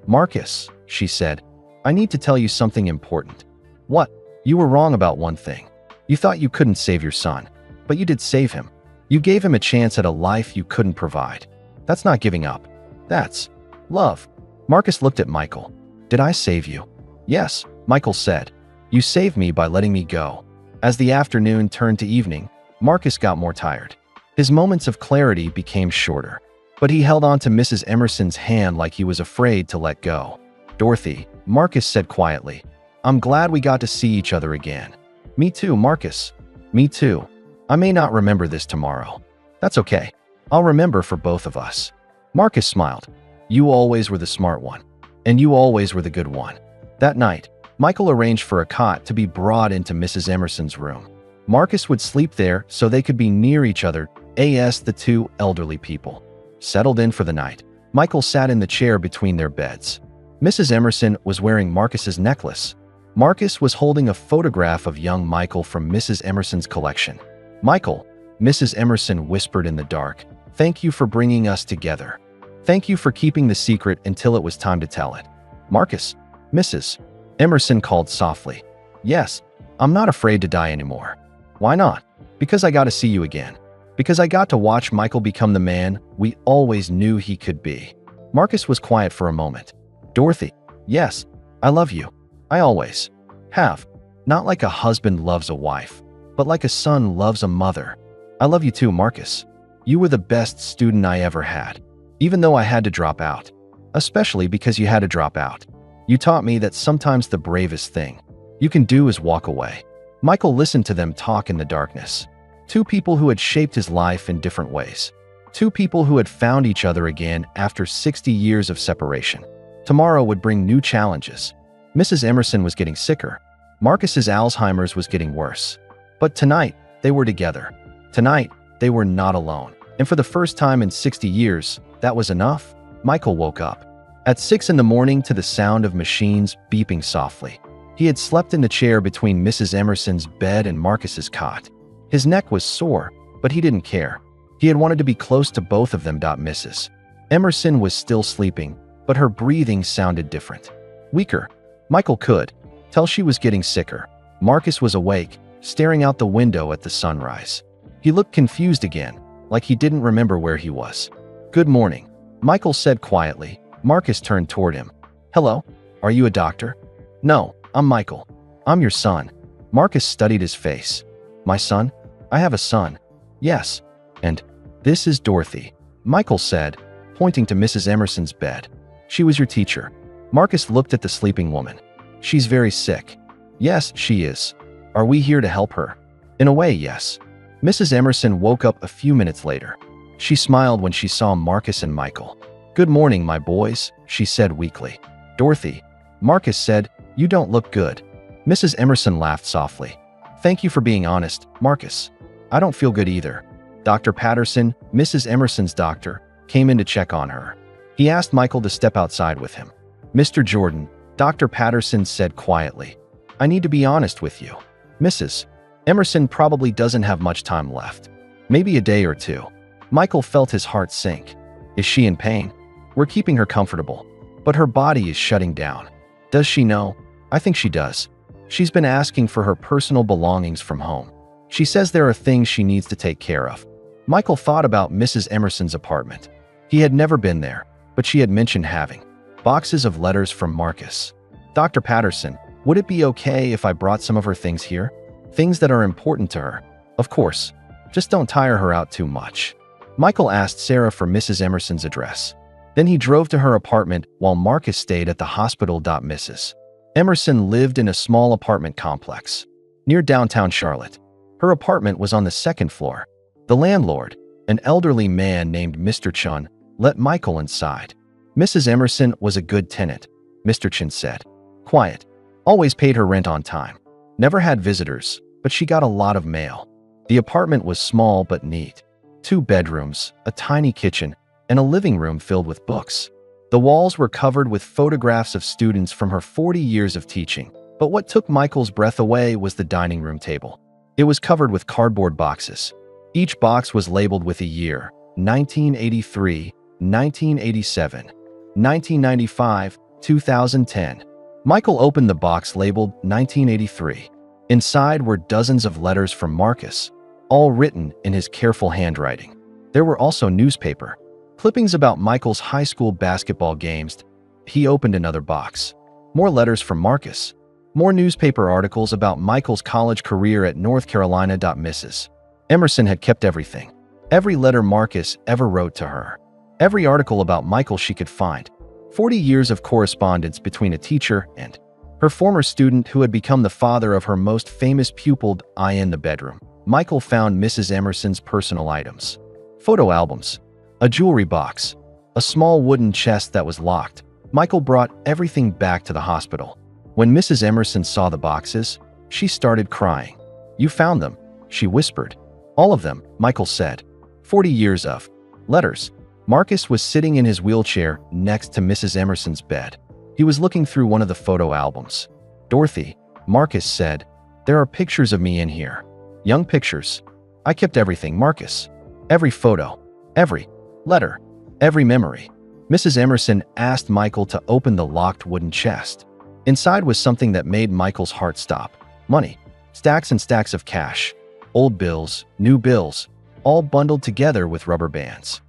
Marcus, she said, I need to tell you something important. What? You were wrong about one thing. You thought you couldn't save your son, but you did save him. You gave him a chance at a life you couldn't provide. That's not giving up. That's love. Marcus looked at Michael. Did I save you? Yes, Michael said. You saved me by letting me go. As the afternoon turned to evening, Marcus got more tired. His moments of clarity became shorter, but he held on to Mrs. Emerson's hand like he was afraid to let go. Dorothy, Marcus said quietly, I'm glad we got to see each other again. Me too, Marcus. Me too. I may not remember this tomorrow. That's okay. I'll remember for both of us. Marcus smiled. You always were the smart one, and you always were the good one. That night, Michael arranged for a cot to be brought into Mrs. Emerson's room. Marcus would sleep there so they could be near each other, as the two elderly people. Settled in for the night, Michael sat in the chair between their beds. Mrs. Emerson was wearing Marcus's necklace. Marcus was holding a photograph of young Michael from Mrs. Emerson's collection. Michael, Mrs. Emerson whispered in the dark, thank you for bringing us together. Thank you for keeping the secret until it was time to tell it. Marcus, Mrs. Emerson called softly. Yes, I'm not afraid to die anymore. Why not? Because I got to see you again. Because I got to watch Michael become the man we always knew he could be. Marcus was quiet for a moment. Dorothy, yes, I love you. I always have. Not like a husband loves a wife, but like a son loves a mother. I love you too, Marcus. You were the best student I ever had. Even though I had to drop out. Especially because you had to drop out. You taught me that sometimes the bravest thing you can do is walk away. Michael listened to them talk in the darkness. Two people who had shaped his life in different ways. Two people who had found each other again after 60 years of separation. Tomorrow would bring new challenges. Mrs. Emerson was getting sicker. Marcus's Alzheimer's was getting worse. But tonight, they were together. Tonight, they were not alone. And for the first time in 60 years, that was enough. Michael woke up at 6 in the morning to the sound of machines beeping softly. He had slept in the chair between Mrs. Emerson's bed and Marcus's cot. His neck was sore, but he didn't care. He had wanted to be close to both of them. Mrs. Emerson was still sleeping, but her breathing sounded different. Weaker. Michael could tell she was getting sicker. Marcus was awake, staring out the window at the sunrise. He looked confused again, like he didn't remember where he was. "Good morning," Michael said quietly. Marcus turned toward him. "Hello? Are you a doctor?" "No, I'm Michael. I'm your son." Marcus studied his face. "My son? I have a son." "Yes. And this is Dorothy," Michael said, pointing to Mrs. Emerson's bed. "She was your teacher." Marcus looked at the sleeping woman. "She's very sick." "Yes, she is. Are we here to help her?" "In a way, yes." Mrs. Emerson woke up a few minutes later. She smiled when she saw Marcus and Michael. "Good morning, my boys," she said weakly. "Dorothy," Marcus said, "you don't look good." Mrs. Emerson laughed softly. "Thank you for being honest, Marcus. I don't feel good either." Dr. Patterson, Mrs. Emerson's doctor, came in to check on her. He asked Michael to step outside with him. "Mr. Jordan," Dr. Patterson said quietly, "I need to be honest with you. Mrs. Emerson probably doesn't have much time left. Maybe a day or two." Michael felt his heart sink. "Is she in pain?" "We're keeping her comfortable, but her body is shutting down." "Does she know?" "I think she does. She's been asking for her personal belongings from home. She says there are things she needs to take care of." Michael thought about Mrs. Emerson's apartment. He had never been there, but she had mentioned having boxes of letters from Marcus. "Dr. Patterson, would it be okay if I brought some of her things here? Things that are important to her." "Of course. Just don't tire her out too much." Michael asked Sarah for Mrs. Emerson's address. Then he drove to her apartment while Marcus stayed at the hospital. Mrs. Emerson lived in a small apartment complex near downtown Charlotte. Her apartment was on the second floor. The landlord, an elderly man named Mr. Chun, let Michael inside. Mrs. Emerson was a good tenant, Mr. Chun said. Quiet. Always paid her rent on time. Never had visitors, but she got a lot of mail. The apartment was small but neat. 2 bedrooms, a tiny kitchen, and a living room filled with books. The walls were covered with photographs of students from her 40 years of teaching. But what took Michael's breath away was the dining room table. It was covered with cardboard boxes. Each box was labeled with a year: 1983, 1987, 1995, 2010. Michael opened the box labeled 1983. Inside were dozens of letters from Marcus, all written in his careful handwriting. There were also newspaper clippings about Michael's high school basketball games. He opened another box. More letters from Marcus. More newspaper articles about Michael's college career at North Carolina. Mrs. Emerson had kept everything. Every letter Marcus ever wrote to her. Every article about Michael she could find. 40 years of correspondence between a teacher and her former student who had become the father of her most famous pupil. In the bedroom, Michael found Mrs. Emerson's personal items. Photo albums. A jewelry box. A small wooden chest that was locked. Michael brought everything back to the hospital. When Mrs. Emerson saw the boxes, she started crying. "You found them," she whispered. "All of them," Michael said. 40 years of letters. Marcus was sitting in his wheelchair next to Mrs. Emerson's bed. He was looking through one of the photo albums. "Dorothy," Marcus said, "there are pictures of me in here. Young pictures. I kept everything, Marcus. Every photo. Every letter. Every memory." Mrs. Emerson asked Michael to open the locked wooden chest. Inside was something that made Michael's heart stop. Money. Stacks and stacks of cash. Old bills, new bills, all bundled together with rubber bands.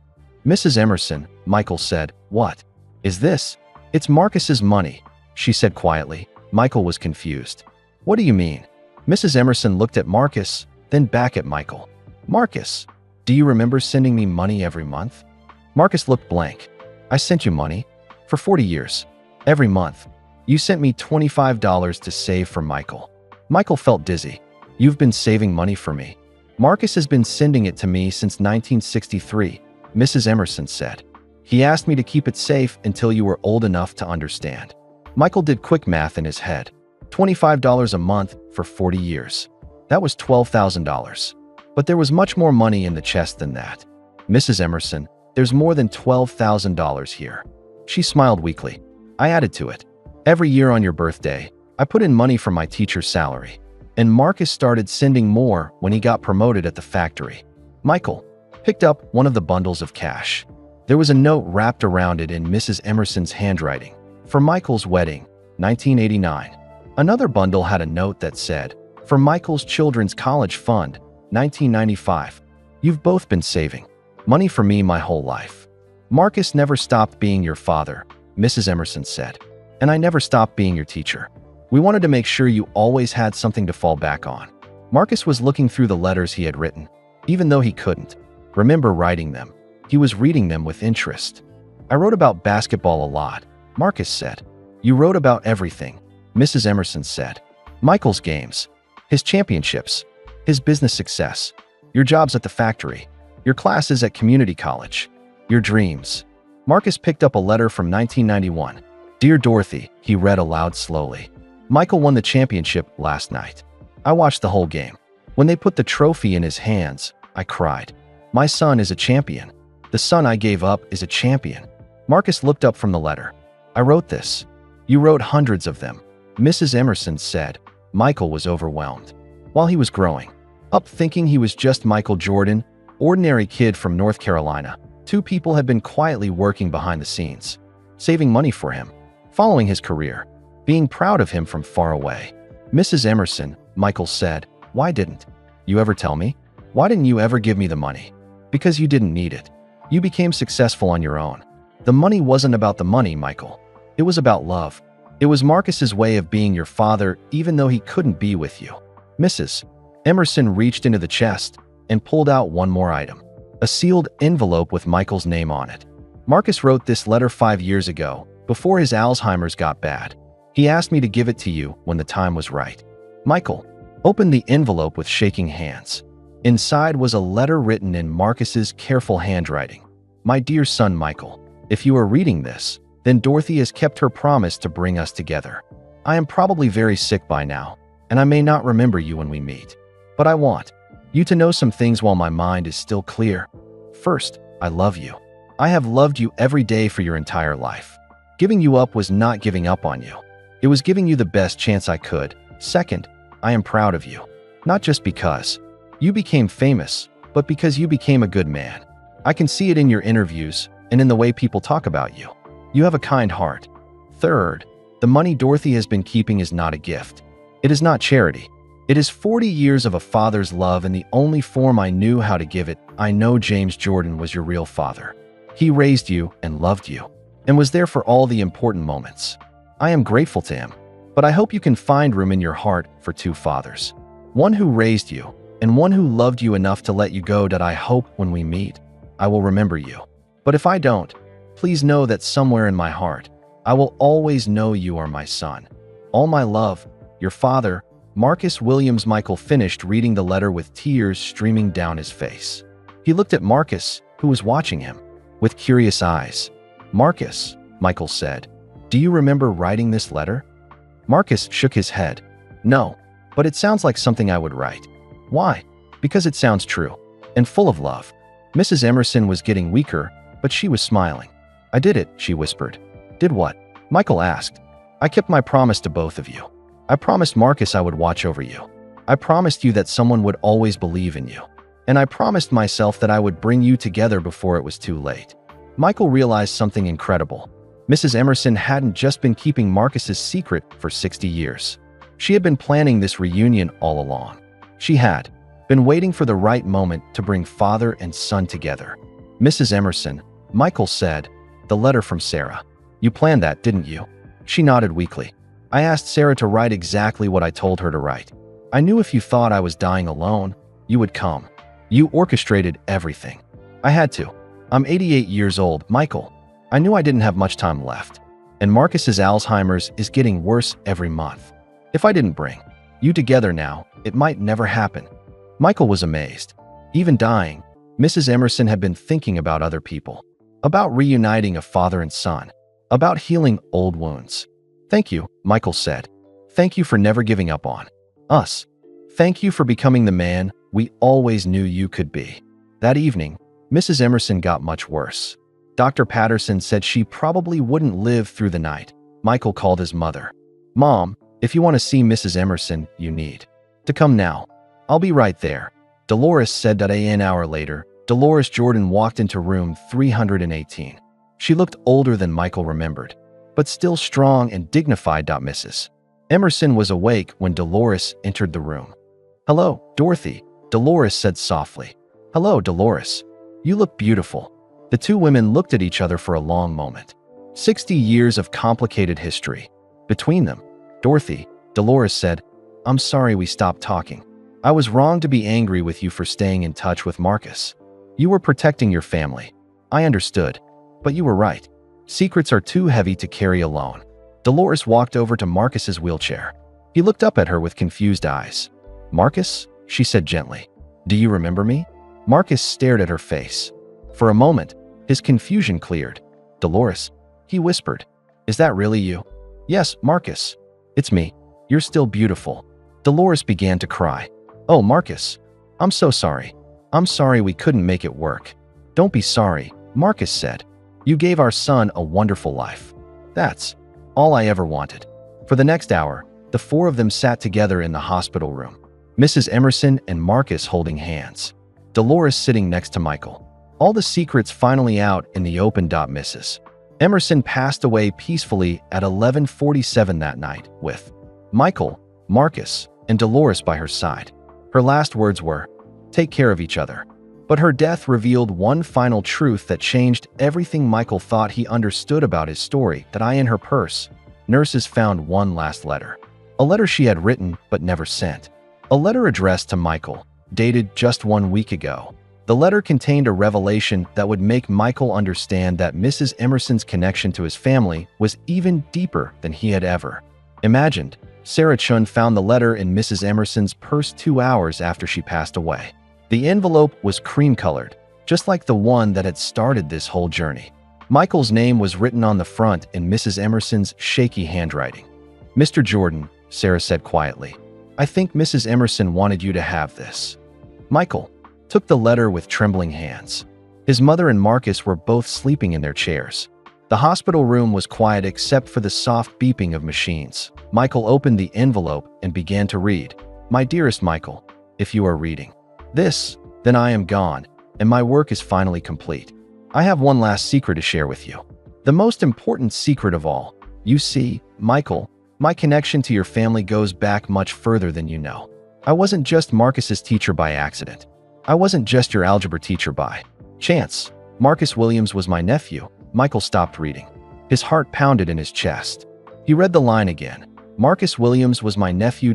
"Mrs. Emerson," Michael said, "What is this?" "It's Marcus's money," she said quietly. Michael was confused. "What do you mean?" Mrs. Emerson looked at Marcus, then back at Michael. "Marcus, do you remember sending me money every month?" Marcus looked blank. "I sent you money for 40 years. Every month. You sent me $25 to save for Michael." Michael felt dizzy. "You've been saving money for me?" "Marcus has been sending it to me since 1963, Mrs. Emerson said. "He asked me to keep it safe until you were old enough to understand." Michael did quick math in his head. $25 a month for 40 years. That was $12,000. But there was much more money in the chest than that. "Mrs. Emerson, there's more than $12,000 here." She smiled weakly. "I added to it. Every year on your birthday, I put in money from my teacher's salary. and Marcus started sending more when he got promoted at the factory. Michael picked up one of the bundles of cash. There was a note wrapped around it in Mrs. Emerson's handwriting. For Michael's wedding, 1989. Another bundle had a note that said, for Michael's children's college fund, 1995. You've both been saving money for me my whole life. Marcus never stopped being your father, Mrs. Emerson said. And I never stopped being your teacher. We wanted to make sure you always had something to fall back on. Marcus was looking through the letters he had written, even though he couldn't remember writing them. He was reading them with interest. I wrote about basketball a lot, Marcus said. You wrote about everything, Mrs. Emerson said. Michael's games, his championships, his business success, your jobs at the factory, your classes at community college, your dreams. Marcus picked up a letter from 1991. Dear Dorothy, he read aloud slowly. Michael won the championship last night. I watched the whole game. When they put the trophy in his hands, I cried. My son is a champion. The son I gave up is a champion. Marcus looked up from the letter. I wrote this. You wrote hundreds of them, Mrs. Emerson said. Michael was overwhelmed. While he was growing up thinking he was just Michael Jordan, ordinary kid from North Carolina, two people had been quietly working behind the scenes, saving money for him, following his career, being proud of him from far away. Mrs. Emerson, Michael said, why didn't you ever tell me? Why didn't you ever give me the money? Because you didn't need it. You became successful on your own. The money wasn't about the money, Michael. It was about love. It was Marcus's way of being your father even though he couldn't be with you. Mrs. Emerson reached into the chest and pulled out one more item. A sealed envelope with Michael's name on it. Marcus wrote this letter 5 years ago, before his Alzheimer's got bad. He asked me to give it to you when the time was right. Michael opened the envelope with shaking hands. Inside was a letter written in Marcus's careful handwriting. My dear son Michael, if you are reading this, then Dorothy has kept her promise to bring us together. I am probably very sick by now, and I may not remember you when we meet. But I want you to know some things while my mind is still clear. First, I love you. I have loved you every day for your entire life. Giving you up was not giving up on you. It was giving you the best chance I could. Second, I am proud of you. Not just because you became famous, but because you became a good man. I can see it in your interviews and in the way people talk about you. You have a kind heart. Third, the money Dorothy has been keeping is not a gift. It is not charity. It is 40 years of a father's love in the only form I knew how to give it. I know James Jordan was your real father. He raised you and loved you, and was there for all the important moments. I am grateful to him, but I hope you can find room in your heart for two fathers. One who raised you, and one who loved you enough to let you go. That I hope when we meet, I will remember you. But if I don't, please know that somewhere in my heart, I will always know you are my son. All my love, your father, Marcus Williams. Michael finished reading the letter with tears streaming down his face. He looked at Marcus, who was watching him, with curious eyes. Marcus, Michael said, do you remember writing this letter? Marcus shook his head. No, but it sounds like something I would write. Why? Because it sounds true, and full of love. Mrs. Emerson was getting weaker, but she was smiling. I did it, she whispered. Did what? Michael asked. I kept my promise to both of you. I promised Marcus I would watch over you. I promised you that someone would always believe in you. And I promised myself that I would bring you together before it was too late. Michael realized something incredible. Mrs. Emerson hadn't just been keeping Marcus's secret for 60 years. She had been planning this reunion all along. She had been waiting for the right moment to bring father and son together. Mrs. Emerson, Michael said, the letter from Sarah. You planned that, didn't you? She nodded weakly. I asked Sarah to write exactly what I told her to write. I knew if you thought I was dying alone, you would come. You orchestrated everything. I had to. I'm 88 years old, Michael. I knew I didn't have much time left. And Marcus's Alzheimer's is getting worse every month. If I didn't bring you together now, it might never happen. Michael was amazed. Even dying, Mrs. Emerson had been thinking about other people, about reuniting a father and son, about healing old wounds. Thank you, Michael said. Thank you for never giving up on us. Thank you for becoming the man we always knew you could be. That evening, Mrs. Emerson got much worse. Dr. Patterson said she probably wouldn't live through the night. Michael called his mother. Mom, if you want to see Mrs. Emerson, you need To come now. I'll be right there, Dolores said. An hour later, Dolores Jordan walked into room 318. She looked older than Michael remembered, but still strong and dignified. Mrs. Emerson was awake when Dolores entered the room. "Hello, Dorothy," Dolores said softly. "Hello, Dolores. You look beautiful." The two women looked at each other for a long moment. 60 years of complicated history between them. "Dorothy," Dolores said, "I'm sorry we stopped talking. I was wrong to be angry with you for staying in touch with Marcus. You were protecting your family. I understood. But you were right. Secrets are too heavy to carry alone." Dolores walked over to Marcus's wheelchair. He looked up at her with confused eyes. "Marcus?" she said gently. "Do you remember me?" Marcus stared at her face. For a moment, his confusion cleared. "Dolores," he whispered. "Is that really you?" "Yes, Marcus. It's me. You're still beautiful." Dolores began to cry. "Oh, Marcus. I'm so sorry. I'm sorry we couldn't make it work." "Don't be sorry," Marcus said. "You gave our son a wonderful life. That's all I ever wanted." For the next hour, the four of them sat together in the hospital room. Mrs. Emerson and Marcus holding hands. Dolores sitting next to Michael. All the secrets finally out in the open. Mrs. Emerson passed away peacefully at 11:47 that night, with Michael, Marcus, and Dolores by her side. Her last words were, "Take care of each other." But her death revealed one final truth that changed everything Michael thought he understood about his story. In her purse, nurses found one last letter. A letter she had written but never sent. A letter addressed to Michael, dated just 1 week ago. The letter contained a revelation that would make Michael understand that Mrs. Emerson's connection to his family was even deeper than he had ever imagined. Sarah Chun found the letter in Mrs. Emerson's purse 2 hours after she passed away. The envelope was cream-colored, just like the one that had started this whole journey. Michael's name was written on the front in Mrs. Emerson's shaky handwriting. "Mr. Jordan," Sarah said quietly, "I think Mrs. Emerson wanted you to have this." Michael took the letter with trembling hands. His mother and Marcus were both sleeping in their chairs. The hospital room was quiet except for the soft beeping of machines. Michael opened the envelope and began to read. "My dearest Michael, if you are reading this, then I am gone, and my work is finally complete. I have one last secret to share with you. The most important secret of all. You see, Michael, my connection to your family goes back much further than you know. I wasn't just Marcus's teacher by accident. I wasn't just your algebra teacher by chance. Marcus Williams was my nephew." Michael stopped reading. His heart pounded in his chest. He read the line again. "Marcus Williams was my nephew.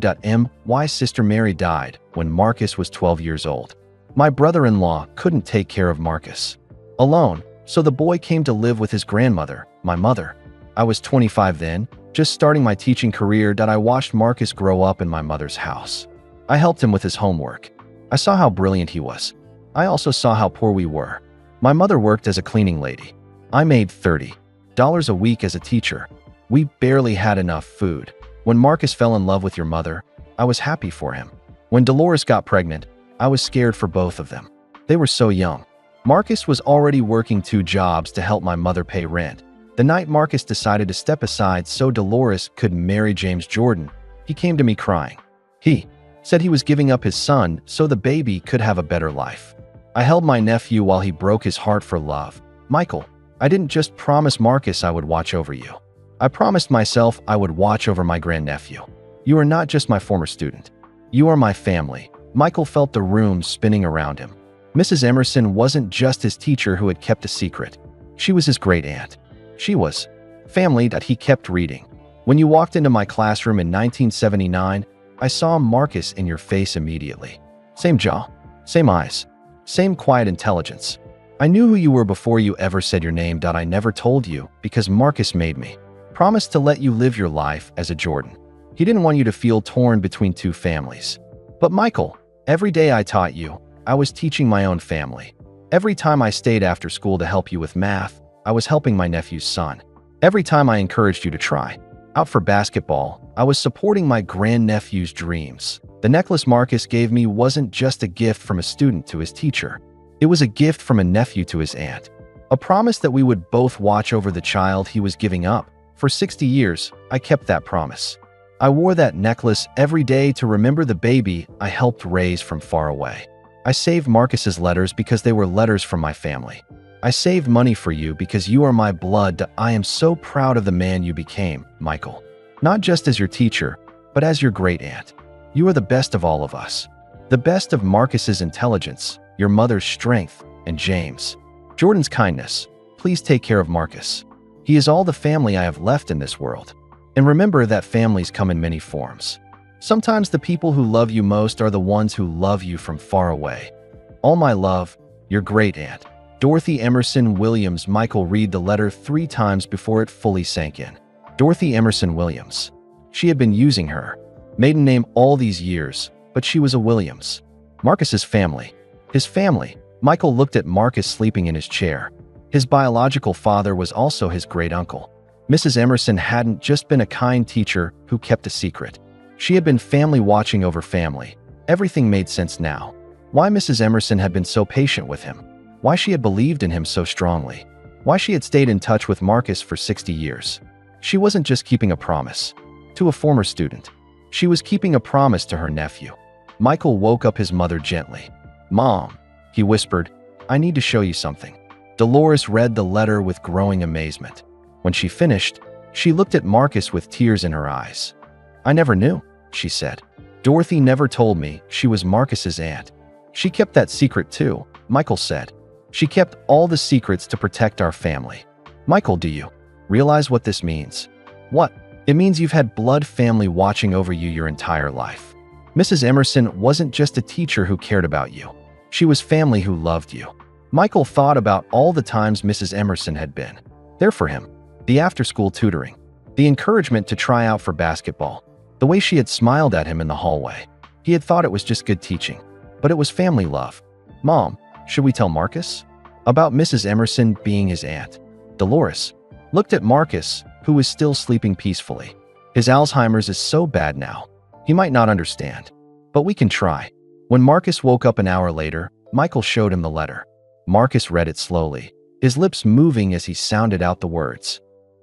My sister Mary died when Marcus was 12 years old. My brother-in-law couldn't take care of Marcus alone, so the boy came to live with his grandmother, my mother. I was 25 then, just starting my teaching career. I watched Marcus grow up in my mother's house. I helped him with his homework. I saw how brilliant he was. I also saw how poor we were. My mother worked as a cleaning lady. I made $30 a week as a teacher. We barely had enough food. When Marcus fell in love with your mother, I was happy for him. When Dolores got pregnant, I was scared for both of them. They were so young. Marcus was already working 2 jobs to help my mother pay rent. The night Marcus decided to step aside so Dolores could marry James Jordan, he came to me crying. He said he was giving up his son so the baby could have a better life. I held my nephew while he broke his heart for love. Michael, I didn't just promise Marcus I would watch over you. I promised myself I would watch over my grandnephew. You are not just my former student. You are my family." Michael felt the room spinning around him. Mrs. Emerson wasn't just his teacher who had kept a secret. She was his great aunt. She was family. He kept reading. "When you walked into my classroom in 1979, I saw Marcus in your face immediately. Same jaw, same eyes, same quiet intelligence. I knew who you were before you ever said your name. I never told you because Marcus made me. Promised to let you live your life as a Jordan. He didn't want you to feel torn between 2 families. But Michael, every day I taught you, I was teaching my own family. Every time I stayed after school to help you with math, I was helping my nephew's son. Every time I encouraged you to try out for basketball, I was supporting my grandnephew's dreams. The necklace Marcus gave me wasn't just a gift from a student to his teacher. It was a gift from a nephew to his aunt. A promise that we would both watch over the child he was giving up. For 60 years, I kept that promise. I wore that necklace every day to remember the baby I helped raise from far away. I saved Marcus's letters because they were letters from my family. I saved money for you because you are my blood. I am so proud of the man you became, Michael. Not just as your teacher, but as your great aunt. You are the best of all of us. The best of Marcus's intelligence, your mother's strength, and James. Jordan's kindness. Please take care of Marcus. He is all the family I have left in this world. And remember that families come in many forms. Sometimes the people who love you most are the ones who love you from far away. All my love, your great aunt. Dorothy Emerson Williams. Michael read the letter 3 times before it fully sank in. Dorothy Emerson Williams. She had been using her maiden name all these years, but she was a Williams. Marcus's family. His family. Michael looked at Marcus sleeping in his chair. His biological father was also his great-uncle. Mrs. Emerson hadn't just been a kind teacher who kept a secret. She had been family watching over family. Everything made sense now. Why Mrs. Emerson had been so patient with him. Why she had believed in him so strongly. Why she had stayed in touch with Marcus for 60 years. She wasn't just keeping a promise to a former student. She was keeping a promise to her nephew. Michael woke up his mother gently. "Mom," he whispered, "I need to show you something." Dolores read the letter with growing amazement. When she finished, she looked at Marcus with tears in her eyes. "I never knew," she said. "Dorothy never told me she was Marcus's aunt." "She kept that secret too," Michael said. "She kept all the secrets to protect our family." "Michael, do you realize what this means?" "What?" "It means you've had blood family watching over you your entire life. Mrs. Emerson wasn't just a teacher who cared about you. She was family who loved you." Michael thought about all the times Mrs. Emerson had been there for him. The after-school tutoring, the encouragement to try out for basketball, the way she had smiled at him in the hallway. He had thought it was just good teaching, but it was family love. "Mom, should we tell Marcus about Mrs. Emerson being his aunt?" Dolores looked at Marcus, who was still sleeping peacefully. "His Alzheimer's is so bad now. He might not understand, but we can try." When Marcus woke up an hour later, Michael showed him the letter. Marcus read it slowly, his lips moving as he sounded out the words.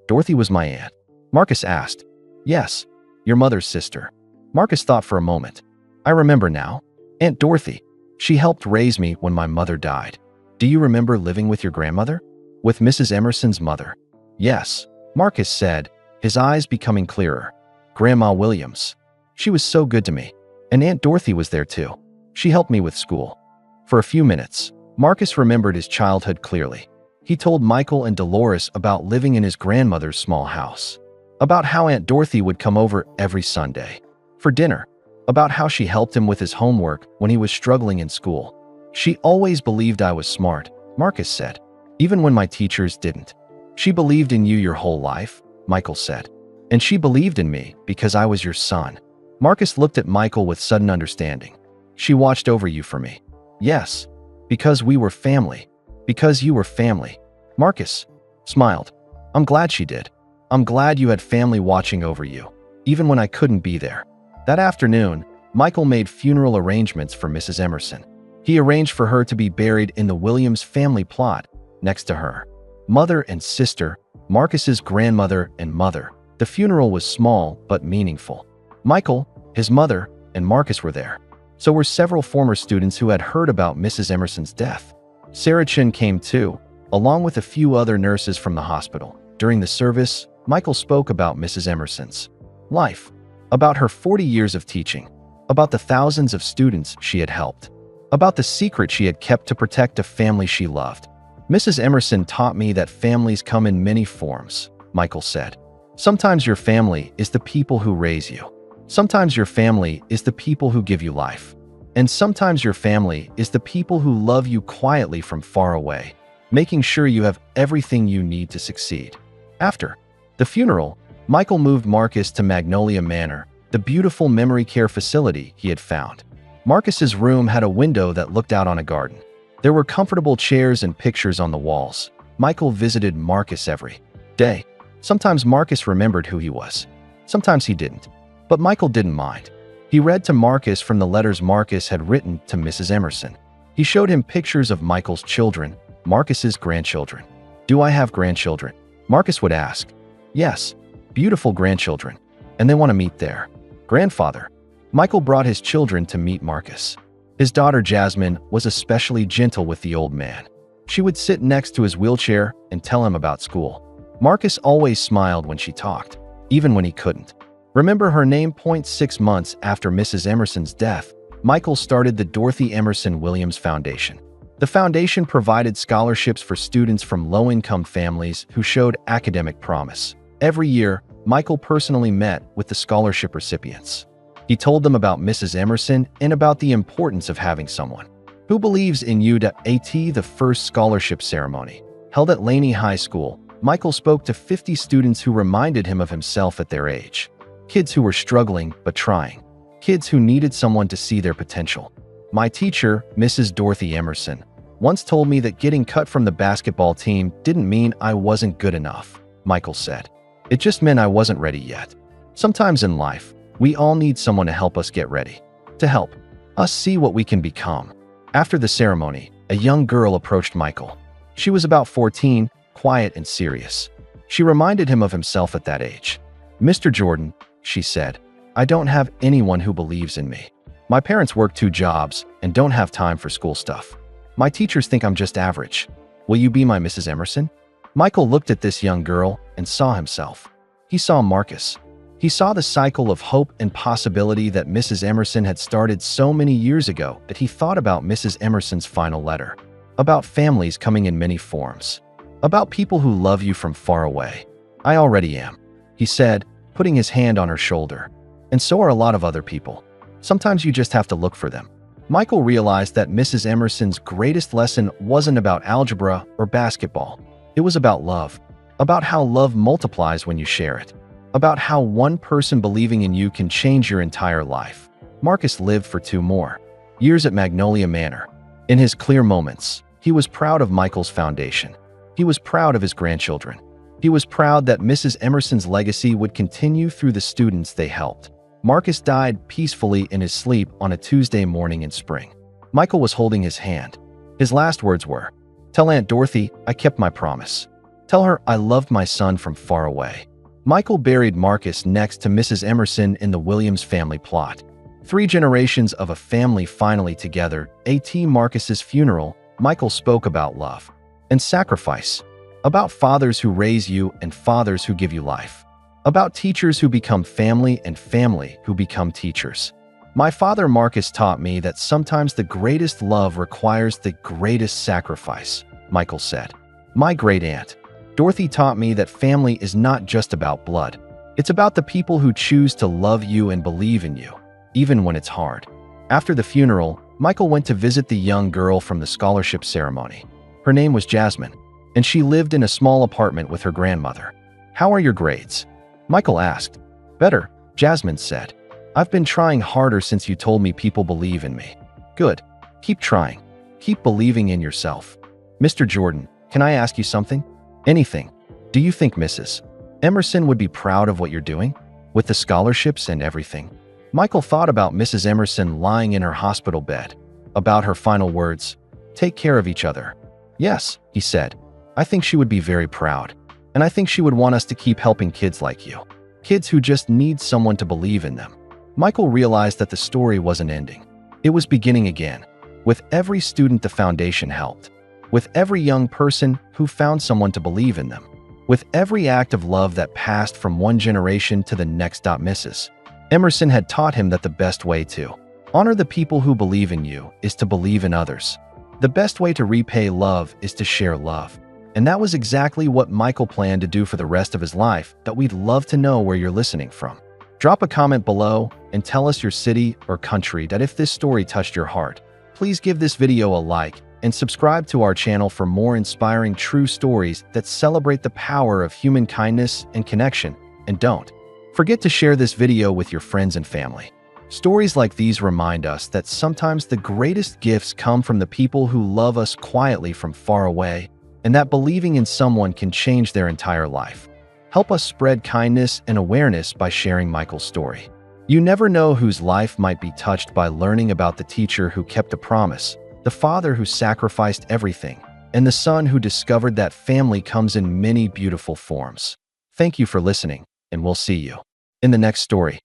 "Dorothy was my aunt." Marcus asked. "Yes, your mother's sister." Marcus thought for a moment. "I remember now. Aunt Dorothy. She helped raise me when my mother died." "Do you remember living with your grandmother?" "With Mrs. Emerson's mother?" "Yes," Marcus said, his eyes becoming clearer. "Grandma Williams. She was so good to me. And Aunt Dorothy was there too. She helped me with school." For a few minutes, Marcus remembered his childhood clearly. He told Michael and Dolores about living in his grandmother's small house, about how Aunt Dorothy would come over every Sunday for dinner, about how she helped him with his homework when he was struggling in school. "She always believed I was smart," Marcus said, "even when my teachers didn't." "She believed in you your whole life," Michael said. "And she believed in me because I was your son." Marcus looked at Michael with sudden understanding. "She watched over you for me." "Yes, because we were family. Because you were family." Marcus smiled. "I'm glad she did. I'm glad you had family watching over you, even when I couldn't be there." That afternoon, Michael made funeral arrangements for Mrs. Emerson. He arranged for her to be buried in the Williams family plot next to her mother and sister, Marcus's grandmother and mother. The funeral was small but meaningful. Michael, his mother, and Marcus were there. So were several former students who had heard about Mrs. Emerson's death. Sarah Chin came too, along with a few other nurses from the hospital. During the service, Michael spoke about Mrs. Emerson's life, about her 40 years of teaching, about the thousands of students she had helped, about the secret she had kept to protect a family she loved. "Mrs. Emerson taught me that families come in many forms," Michael said. "Sometimes your family is the people who raise you. Sometimes your family is the people who give you life. And sometimes your family is the people who love you quietly from far away, making sure you have everything you need to succeed." After the funeral, Michael moved Marcus to Magnolia Manor, the beautiful memory care facility he had found. Marcus's room had a window that looked out on a garden. There were comfortable chairs and pictures on the walls. Michael visited Marcus every day. Sometimes Marcus remembered who he was. Sometimes he didn't. But Michael didn't mind. He read to Marcus from the letters Marcus had written to Mrs. Emerson. He showed him pictures of Michael's children, Marcus's grandchildren. "Do I have grandchildren?" Marcus would ask. "Yes, beautiful grandchildren." and they want to meet their grandfather. Michael brought his children to meet Marcus. His daughter Jasmine was especially gentle with the old man. She would sit next to his wheelchair and tell him about school. Marcus always smiled when she talked, even when he couldn't. Remember her name? 6 months after Mrs. Emerson's death, Michael started the Dorothy Emerson Williams Foundation. The foundation provided scholarships for students from low-income families who showed academic promise. Every year, Michael personally met with the scholarship recipients. He told them about Mrs. Emerson and about the importance of having someone who believes in you. At the first scholarship ceremony, held at Laney High School, Michael spoke to 50 students who reminded him of himself at their age. Kids who were struggling but trying. Kids who needed someone to see their potential. My teacher, Mrs. Dorothy Emerson, once told me that getting cut from the basketball team didn't mean I wasn't good enough, Michael said. It just meant I wasn't ready yet. Sometimes in life, we all need someone to help us get ready, to help us see what we can become. After the ceremony, a young girl approached Michael. She was about 14, quiet and serious. She reminded him of himself at that age. "Mr. Jordan," she said, "I don't have anyone who believes in me. My parents work 2 jobs and don't have time for school stuff. My teachers think I'm just average. Will you be my Mrs. Emerson?" Michael looked at this young girl and saw himself. He saw Marcus. He saw the cycle of hope and possibility that Mrs. Emerson had started so many years ago that he thought about Mrs. Emerson's final letter, about families coming in many forms, about people who love you from far away. "I already am," he said, putting his hand on her shoulder. "And so are a lot of other people. Sometimes you just have to look for them." Michael realized that Mrs. Emerson's greatest lesson wasn't about algebra or basketball. It was about love, about how love multiplies when you share it, about how one person believing in you can change your entire life. Marcus lived for 2 more years at Magnolia Manor. In his clear moments, he was proud of Michael's foundation. He was proud of his grandchildren. He was proud that Mrs. Emerson's legacy would continue through the students they helped. Marcus died peacefully in his sleep on a Tuesday morning in spring. Michael was holding his hand. His last words were, "Tell Aunt Dorothy I kept my promise. Tell her I loved my son from far away." Michael buried Marcus next to Mrs. Emerson in the Williams family plot. 3 generations of a family finally together. At Marcus's funeral, Michael spoke about love and sacrifice, about fathers who raise you and fathers who give you life, about teachers who become family and family who become teachers. "My father Marcus taught me that sometimes the greatest love requires the greatest sacrifice," Michael said. "My great aunt Dorothy taught me that family is not just about blood. It's about the people who choose to love you and believe in you, even when it's hard." After the funeral, Michael went to visit the young girl from the scholarship ceremony. Her name was Jasmine, and she lived in a small apartment with her grandmother. "How are your grades?" Michael asked. "Better," Jasmine said. "I've been trying harder since you told me people believe in me." "Good. Keep trying. Keep believing in yourself." "Mr. Jordan, can I ask you something?" "Anything. Do you think Mrs. Emerson would be proud of what you're doing? With the scholarships and everything?" Michael thought about Mrs. Emerson lying in her hospital bed, about her final words, "Take care of each other." "Yes," he said. "I think she would be very proud. And I think she would want us to keep helping kids like you. Kids who just need someone to believe in them." Michael realized that the story wasn't ending. It was beginning again. With every student the foundation helped. With every young person who found someone to believe in them. With every act of love that passed from one generation to the next. Mrs. Emerson had taught him that the best way to honor the people who believe in you is to believe in others. The best way to repay love is to share love. And that was exactly what Michael planned to do for the rest of his life. We'd love to know where you're listening from. Drop a comment below and tell us your city or country. If this story touched your heart, please give this video a like and subscribe to our channel for more inspiring true stories that celebrate the power of human kindness and connection. And don't forget to share this video with your friends and family. Stories like these remind us that sometimes the greatest gifts come from the people who love us quietly from far away, and that believing in someone can change their entire life. Help us spread kindness and awareness by sharing Michael's story. You never know whose life might be touched by learning about the teacher who kept a promise, the father who sacrificed everything, and the son who discovered that family comes in many beautiful forms. Thank you for listening, and we'll see you In the next story,